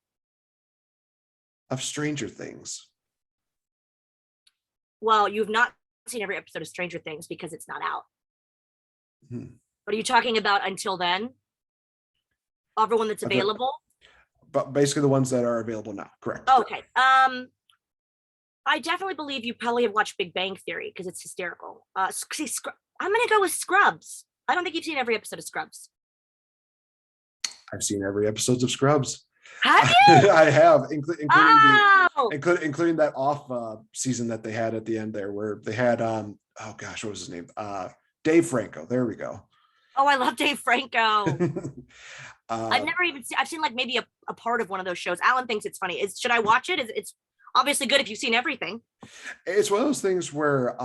of Stranger Things. Well, you've not seen every episode of Stranger Things because it's not out. What are you talking about until then? Everyone that's available? But basically the ones that are available now, correct. Okay. I definitely believe you probably have watched Big Bang Theory because it's hysterical. I'm gonna go with Scrubs. I don't think you've seen every episode of Scrubs. I've seen every episode of Scrubs. Have you? I have, including that off season that they had at the end there, where they had oh gosh, what was his name? Dave Franco. There we go. Oh, I love Dave Franco. I've never even seen. I've seen like maybe a part of one of those shows. Alan thinks it's funny. Should I watch it? It's obviously good if you've seen everything. It's one of those things where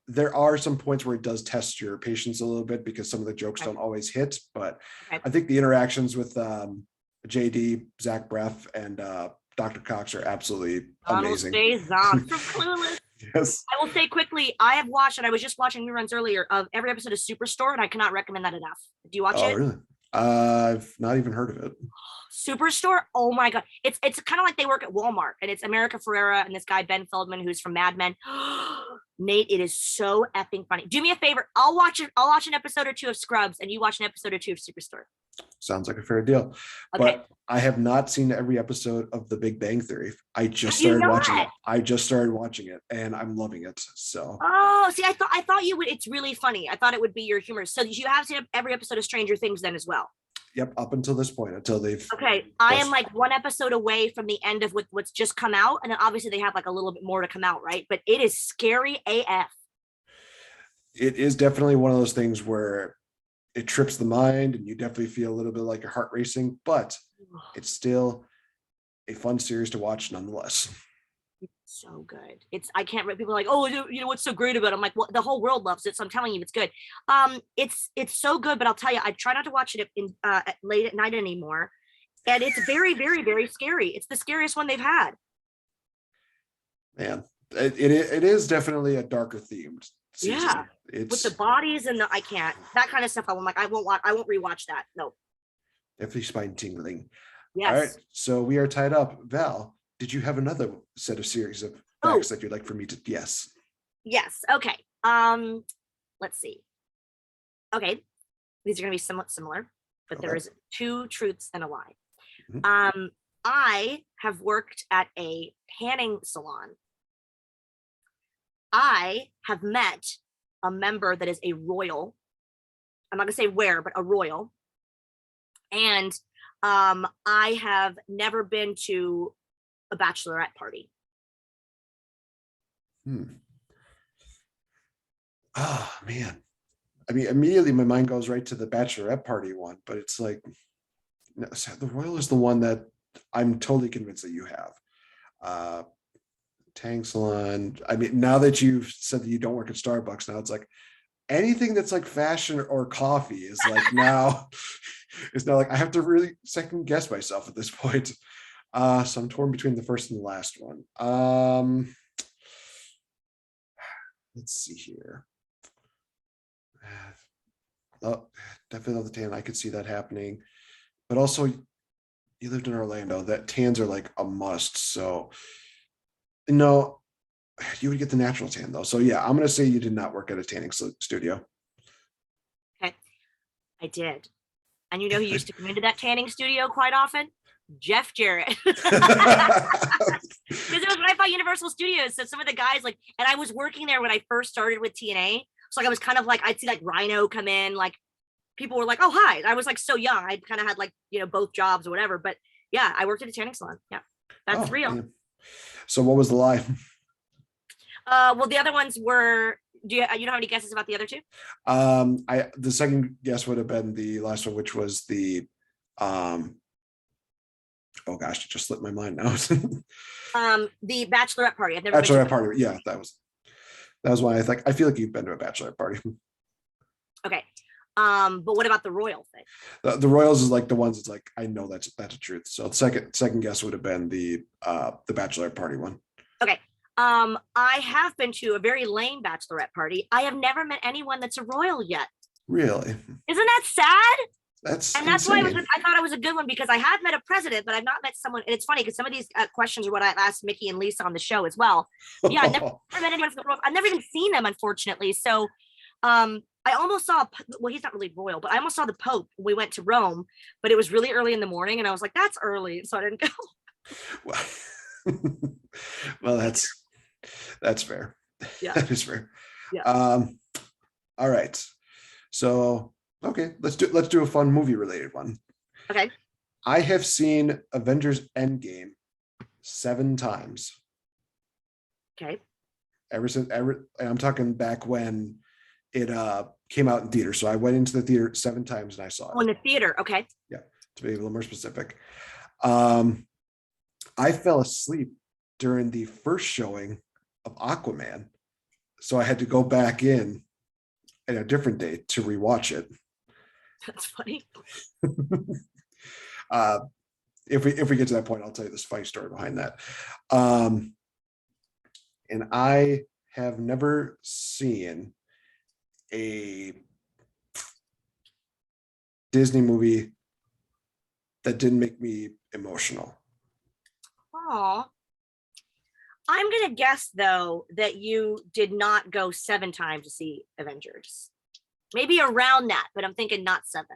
there are some points where it does test your patience a little bit because some of the jokes don't always hit. But I think the interactions with JD, Zach Braff, and Dr. Cox are absolutely amazing. From Clueless. Yes. I will say quickly, I have watched, and I was just watching reruns earlier of every episode of Superstore, and I cannot recommend that enough. Do you watch it? Oh, really? I've not even heard of it. Superstore, oh my god, it's kind of like they work at Walmart, and it's America Ferrera and this guy Ben Feldman who's from Mad Men. Nate, it is so effing funny. Do me a favor, I'll watch an episode or two of Scrubs, and you watch an episode or two of Superstore. Sounds like a fair deal. Okay. But I have not seen every episode of The Big Bang Theory. I just started watching it, and I'm loving it. So. Oh, see, I thought you would. It's really funny. I thought it would be your humor. So you have seen every episode of Stranger Things then as well. Yep, up until this point, until they've. Okay, I am like one episode away from the end of what's just come out, and then obviously they have like a little bit more to come out, right? But it is scary AF. It is definitely one of those things where it trips the mind, and you definitely feel a little bit like your heart racing, but it's still a fun series to watch nonetheless. It's so good. I can't read people are like, oh, you know what's so great about it? I'm like, well, the whole world loves it, so I'm telling you, it's good. It's so good, but I'll tell you, I try not to watch it late at night anymore, and it's very, very, very scary. It's the scariest one they've had. Man, it is definitely a darker themed season. Yeah, it's with the bodies and I can't, that kind of stuff. I'm like, I won't rewatch that. No. Definitely spine tingling. Yes. All right, so we are tied up. Val, did you have another set of series of facts that you'd like for me to? Yes. Okay. Let's see. Okay, these are going to be somewhat similar, but there is 2 truths and a lie. Mm-hmm. I have worked at a tanning salon. I have met a member that is a royal. I'm not going to say where, but a royal. And I have never been to a bachelorette party. Oh man, I mean, immediately my mind goes right to the bachelorette party one, but it's like, no, the royal is the one that I'm totally convinced that you have. Tang salon. I mean, now that you've said that you don't work at Starbucks, now it's like anything that's like fashion or coffee is like now it's now like I have to really second guess myself at this point. So I'm torn between the first and the last one. Let's see here. Oh, definitely love the tan. I could see that happening, but also you lived in Orlando. That tans are like a must. So no, you would get the natural tan though. So yeah, I'm going to say you did not work at a tanning studio. Okay, I did. And you know who used to come into that tanning studio quite often? Jeff Jarrett. Because it was right by Universal Studios. So some of the guys like, and I was working there when I first started with TNA. So like I was kind of like, I'd see like Rhino come in, like people were like, oh, hi. I was like so young. I kind of had like, both jobs or whatever. But yeah, I worked at a tanning salon. Yeah, that's real. Man. So what was the lie? Well, the other ones were, do you know how many guesses about the other 2? The second guess would have been the last one, which was the Oh gosh, it just slipped my mind now. The bachelorette party. I've never been to Bachelorette party. Yeah, that was why I feel like you've been to a bachelorette party. Okay. But what about the royal thing? The Royals is like the ones that's like, I know that's the truth. So the second guess would have been the bachelorette party one. Okay. I have been to a very lame bachelorette party. I have never met anyone that's a royal yet. Really? Isn't that sad? That's why insane. I thought it was a good one, because I have met a president, but I've not met someone. And it's funny because some of these questions are what I asked Mickey and Lisa on the show as well. Yeah, I've never met anyone from the royal. I've never even seen them, unfortunately. So I almost saw, well, he's not really royal, but I almost saw the Pope. We went to Rome, but it was really early in the morning, and I was like, that's early, so I didn't go. Well, that's fair. Yeah. That is fair. Yeah. All right. So okay, let's do a fun movie related one. Okay. I have seen Avengers Endgame 7 times. Okay. And I'm talking back when it came out in theater. So I went into the theater 7 times and I saw it. Oh, in the theater. Okay. Yeah, to be a little more specific. I fell asleep during the first showing of Aquaman, so I had to go back in at a different day to rewatch it. That's funny. If we get to that point, I'll tell you this funny story behind that. And I have never seen a Disney movie that didn't make me emotional. Aw. I'm gonna guess though that you did not go 7 times to see Avengers. Maybe around that, but I'm thinking not 7.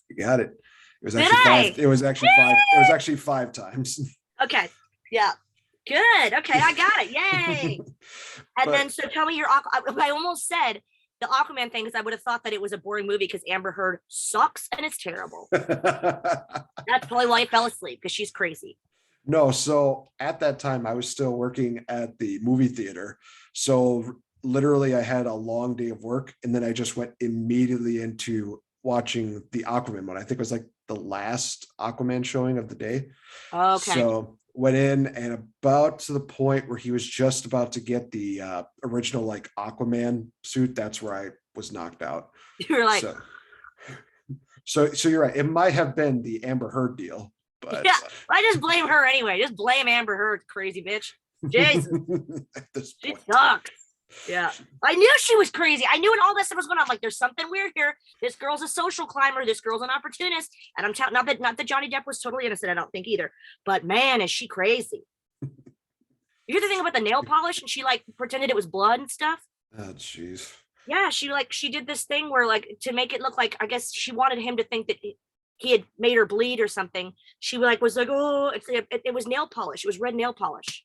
You got it. It was Did actually I? 5. It was actually 5. It was actually 5 times. Okay. Yeah. Good. Okay, I got it. Yay. And then, so tell me I almost said the Aquaman thing because I would have thought that it was a boring movie because Amber Heard sucks and it's terrible. That's probably why I fell asleep, because she's crazy. No, so at that time I was still working at the movie theater. So literally I had a long day of work, and then I just went immediately into watching the Aquaman one. I think it was like the last Aquaman showing of the day. Okay. So went in, and about to the point where he was just about to get the original like Aquaman suit, that's where I was knocked out. You were like, so you're right. It might have been the Amber Heard deal, but yeah, I just blame her anyway. Just blame Amber Heard, crazy bitch. Jesus, she sucks. Yeah, I knew she was crazy. I knew when all that stuff was going on. I'm like, there's something weird here. This girl's a social climber. This girl's an opportunist. And I'm not that Johnny Depp was totally innocent. I don't think either. But man, is she crazy. You hear the thing about the nail polish, and she like pretended it was blood and stuff. Oh, jeez. Yeah, she did this thing where, like, to make it look like, I guess she wanted him to think that he had made her bleed or something. She was like, oh, it was nail polish. It was red nail polish.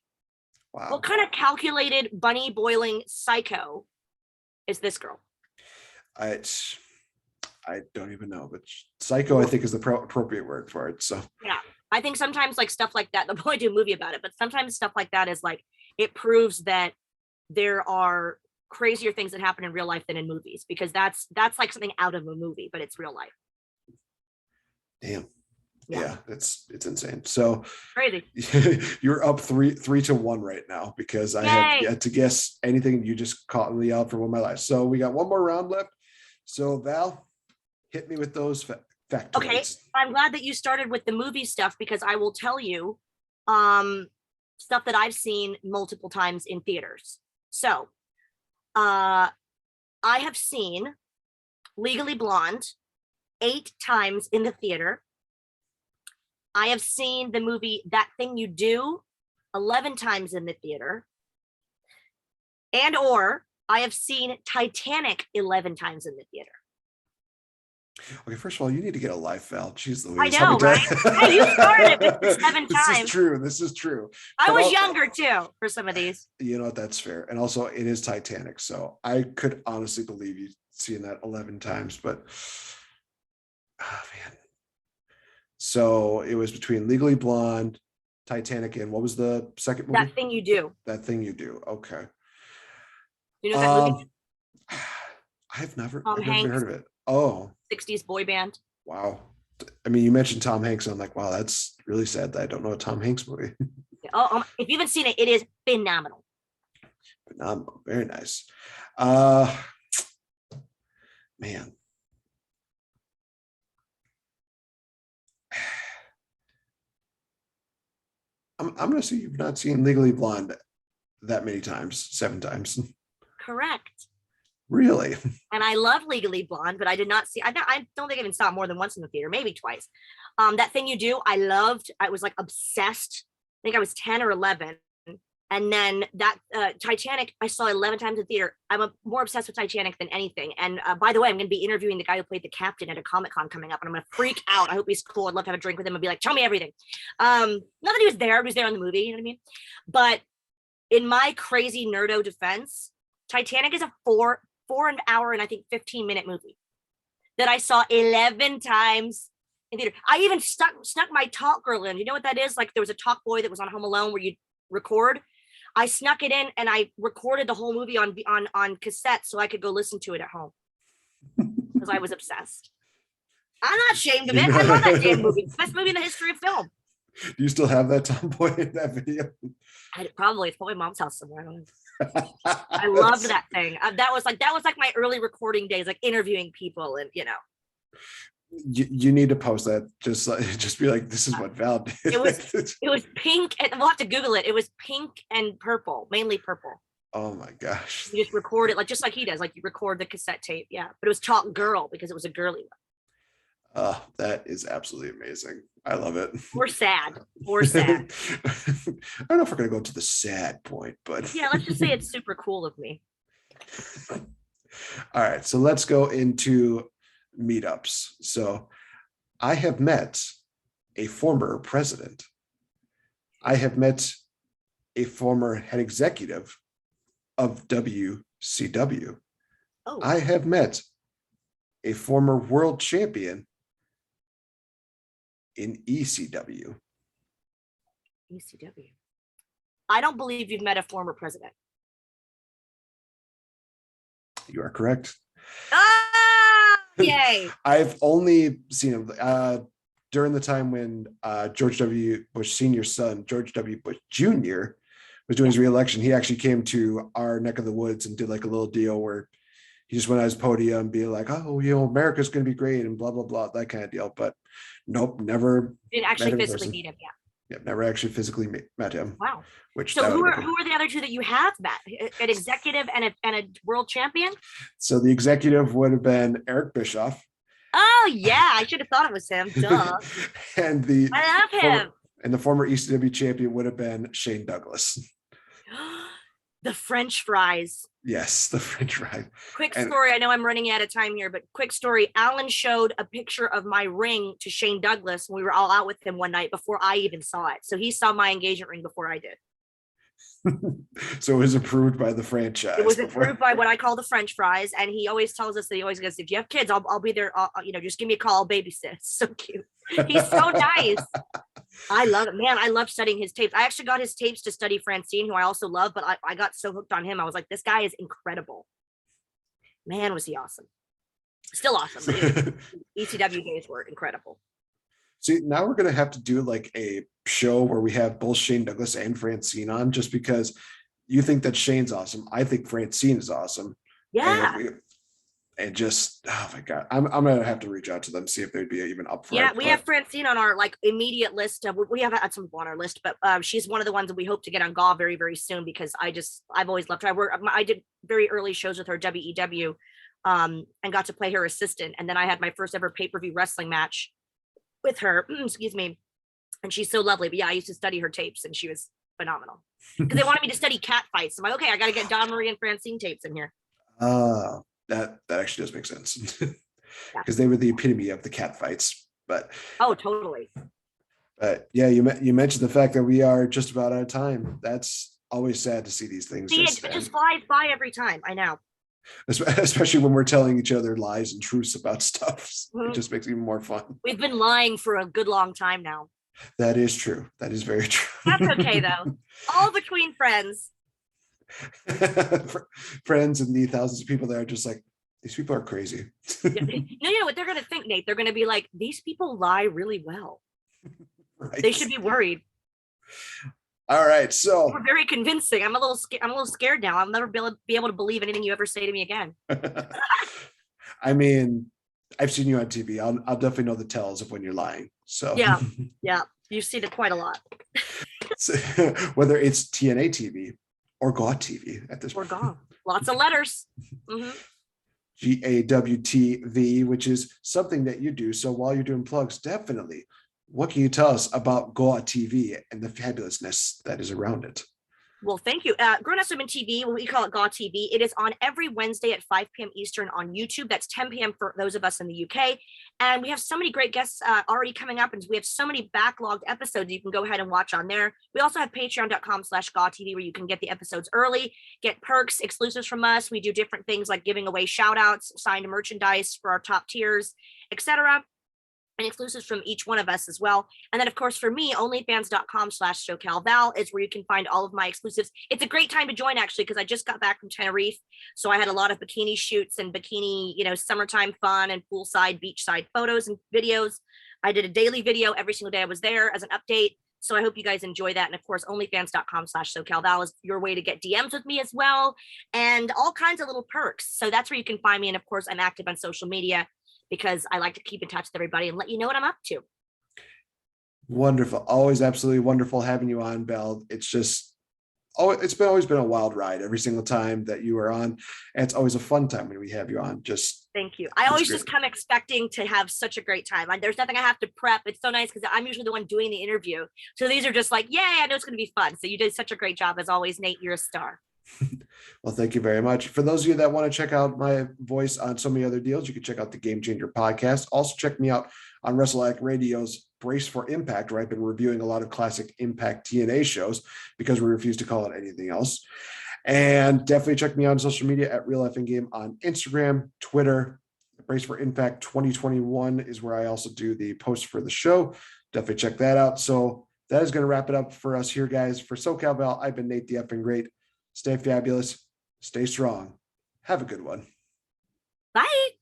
Wow. What kind of calculated bunny boiling psycho is this girl? I don't even know, but psycho I think is the appropriate word for it. So yeah, I think sometimes like stuff like that, they'll probably do a movie about it, but sometimes stuff like that is like, it proves that there are crazier things that happen in real life than in movies, because that's like something out of a movie, but it's real life. Damn. Yeah, it's insane. So crazy. You're up 3-1 right now, because I had yet to guess anything. You just caught me out for one of my lives. So we got one more round left. So Val, hit me with those factoids. Okay, I'm glad that you started with the movie stuff, because I will tell you stuff that I've seen multiple times in theaters. So I have seen Legally Blonde 8 times in the theater. I have seen the movie That Thing You Do 11 times in the theater. Or I have seen Titanic 11 times in the theater. Okay, first of all, you need to get a life, Val. Jeez Louise. I know, right? Hey, you started with the 7 times. This is true. I was younger too for some of these. You know what? That's fair. And also, it is Titanic. So I could honestly believe you seeing that 11 times, but oh man. So it was between Legally Blonde, Titanic, and what was the second movie? That Thing You Do. That Thing You Do. Okay. You know that movie? I've never Tom even Hanks. heard of it. Oh. 60s boy band. Wow. I mean, you mentioned Tom Hanks. I'm like, wow, that's really sad that I don't know a Tom Hanks movie. If you haven't seen it, it is phenomenal. Phenomenal. Very nice. Uh Man. I'm gonna say you've not seen Legally Blonde that many times, 7 times. Correct. Really? And I love Legally Blonde, but I did not see. I don't think I even saw it more than once in the theater, maybe twice. That Thing You Do, I loved. I was like obsessed. I think I was 10 or 11. And then that Titanic, I saw 11 times in theater. I'm more obsessed with Titanic than anything. And by the way, I'm going to be interviewing the guy who played the captain at a Comic-Con coming up, and I'm going to freak out. I hope he's cool. I'd love to have a drink with him and be like, tell me everything. Not that he was there, in the movie, you know what I mean? But in my crazy nerdo defense, Titanic is a four an hour and I think 15-minute movie that I saw 11 times in theater. I even snuck my talk girl in. You know what that is? Like there was a talk boy that was on Home Alone where you record. I snuck it in and I recorded the whole movie on cassette so I could go listen to it at home because I was obsessed. I'm not ashamed of it. I love that damn movie. It's the best movie in the history of film. Do you still have that tomboy in that video? It's probably my mom's house somewhere. I don't know. I loved that thing. That was like my early recording days, like interviewing people, and you need to post that. Just be like, this is what Val did. It was pink, and we'll have to Google it. It was pink and purple, mainly purple. Oh my gosh! You just record it just like he does. Like you record the cassette tape, yeah. But it was Talk Girl because it was a girly one. That is absolutely amazing. I love it. Or sad. I don't know if we're gonna go to the sad point, but yeah, let's just say it's super cool of me. All right, so let's go into meetups. So I have met a former president. I have met a former head executive of WCW. Oh. I have met a former world champion in ECW. ECW. I don't believe you've met a former president. You are correct. Yay. I've only seen him during the time when George W. Bush Sr.'s son, George W. Bush Jr., was doing his re-election. He actually came to our neck of the woods and did like a little deal where he just went on his podium and be like, oh, America's going to be great and blah, blah, blah, that kind of deal. But nope, never. Didn't actually physically meet him, yeah. Yep, never actually physically met him. Wow. So who are the other two that you have met? An executive and a world champion? So the executive would have been Eric Bischoff. Oh yeah, I should have thought it was him. Duh. And I love him. And the former ECW champion would have been Shane Douglas. The French fries. Yes, the French fries. Quick story. I know I'm running out of time here, but quick story. Alan showed a picture of my ring to Shane Douglas when we were all out with him one night before I even saw it. So he saw my engagement ring before I did. So it was approved by the franchise. It was approved by what I call the French fries, and he always tells us that he always goes, "If you have kids, I'll be there. Just give me a call, I'll babysit." It's so cute. He's so nice. I love it, man. I love studying his tapes. I actually got his tapes to study Francine, who I also love, but I got so hooked on him. I was like, this guy is incredible. Man, was he awesome. Still awesome. ECW days were incredible. See, now we're going to have to do like a show where we have both Shane Douglas and Francine on, just because you think that Shane's awesome. I think Francine is awesome. Yeah. And just, oh my God, I'm going to have to reach out to them, see if they'd be even up for it. Yeah, we have Francine on our immediate list. We have some people on our list, but she's one of the ones that we hope to get on GAW very, very soon, because I've always loved her. I did very early shows with her, WEW, and got to play her assistant. And then I had my first ever pay-per-view wrestling match with her, excuse me, and she's so lovely. But yeah, I used to study her tapes, and she was phenomenal, because they wanted me to study cat fights. I'm like, okay, I got to get Don Marie and Francine tapes in here. That actually does make sense, because they were the epitome of the cat fights. But oh, totally. But yeah, you mentioned the fact that we are just about out of time. That's always sad to see these things. It just flies by every time. I know. Especially when we're telling each other lies and truths about stuff. Mm-hmm. It just makes it even more fun. We've been lying for a good long time now. That is true. That is very true. That's okay though. All between friends. Friends and the thousands of people that are just like, These people are crazy. Yeah, no, you know what they're gonna think, Nate? They're gonna be like, these people lie really well. Right. They should be worried. All right. So We're very convincing. I'm a little scared now. I'll never be able to believe anything you ever say to me again. I mean, I've seen you on TV. I'll definitely know the tells of when you're lying. So Yeah, yeah, you've seen it quite a lot. so, whether it's TNA TV or GAW TV at this We're point. gone. Lots of letters. GAWTV, which is something that you do. So while you're doing plugs, definitely, what can you tell us about GAW TV and the fabulousness that is around it? Well, thank you. Grown Ups Women TV, we call it GAW TV. It is on every Wednesday at 5 p.m. Eastern on YouTube. That's 10 p.m. for those of us in the UK. And we have so many great guests already coming up, and we have so many backlogged episodes you can go ahead and watch on there. We also have patreon.com/GAW TV where you can get the episodes early, get perks, exclusives from us. We do different things like giving away shout outs, signed merchandise for our top tiers, etc. And exclusives from each one of us as well. And then, of course, for me, onlyfans.com/SoCal Val is where you can find all of my exclusives. It's a great time to join, actually, because I just got back from Tenerife. So I had a lot of bikini shoots and bikini, summertime fun and poolside, beachside photos and videos. I did a daily video every single day I was there as an update. So I hope you guys enjoy that. And of course, onlyfans.com/SoCal Val is your way to get DMs with me as well. And all kinds of little perks. So that's where you can find me. And of course, I'm active on social media, because I like to keep in touch with everybody and let you know what I'm up to. Wonderful. Always absolutely wonderful having you on, Belle. It's just, it's always been a wild ride every single time that you are on. And it's always a fun time when we have you on. Thank you. I always just come expecting to have such a great time. There's nothing I have to prep. It's so nice because I'm usually the one doing the interview. So these are just like, yay, I know it's going to be fun. So you did such a great job as always, Nate. You're a star. Well, thank you very much. For those of you that want to check out my voice on so many other deals, you can check out the Game Changer podcast. Also, check me out on WrestleAct Radio's Brace for Impact, where I've been reviewing a lot of classic Impact TNA shows because we refuse to call it anything else. And definitely check me out on social media at Real Effing Game on Instagram, Twitter. Brace for Impact 2021 is where I also do the post for the show. Definitely check that out. So that is going to wrap it up for us here, guys. For SoCal Val, I've been Nate the Effing Great. Stay fabulous. Stay strong. Have a good one. Bye.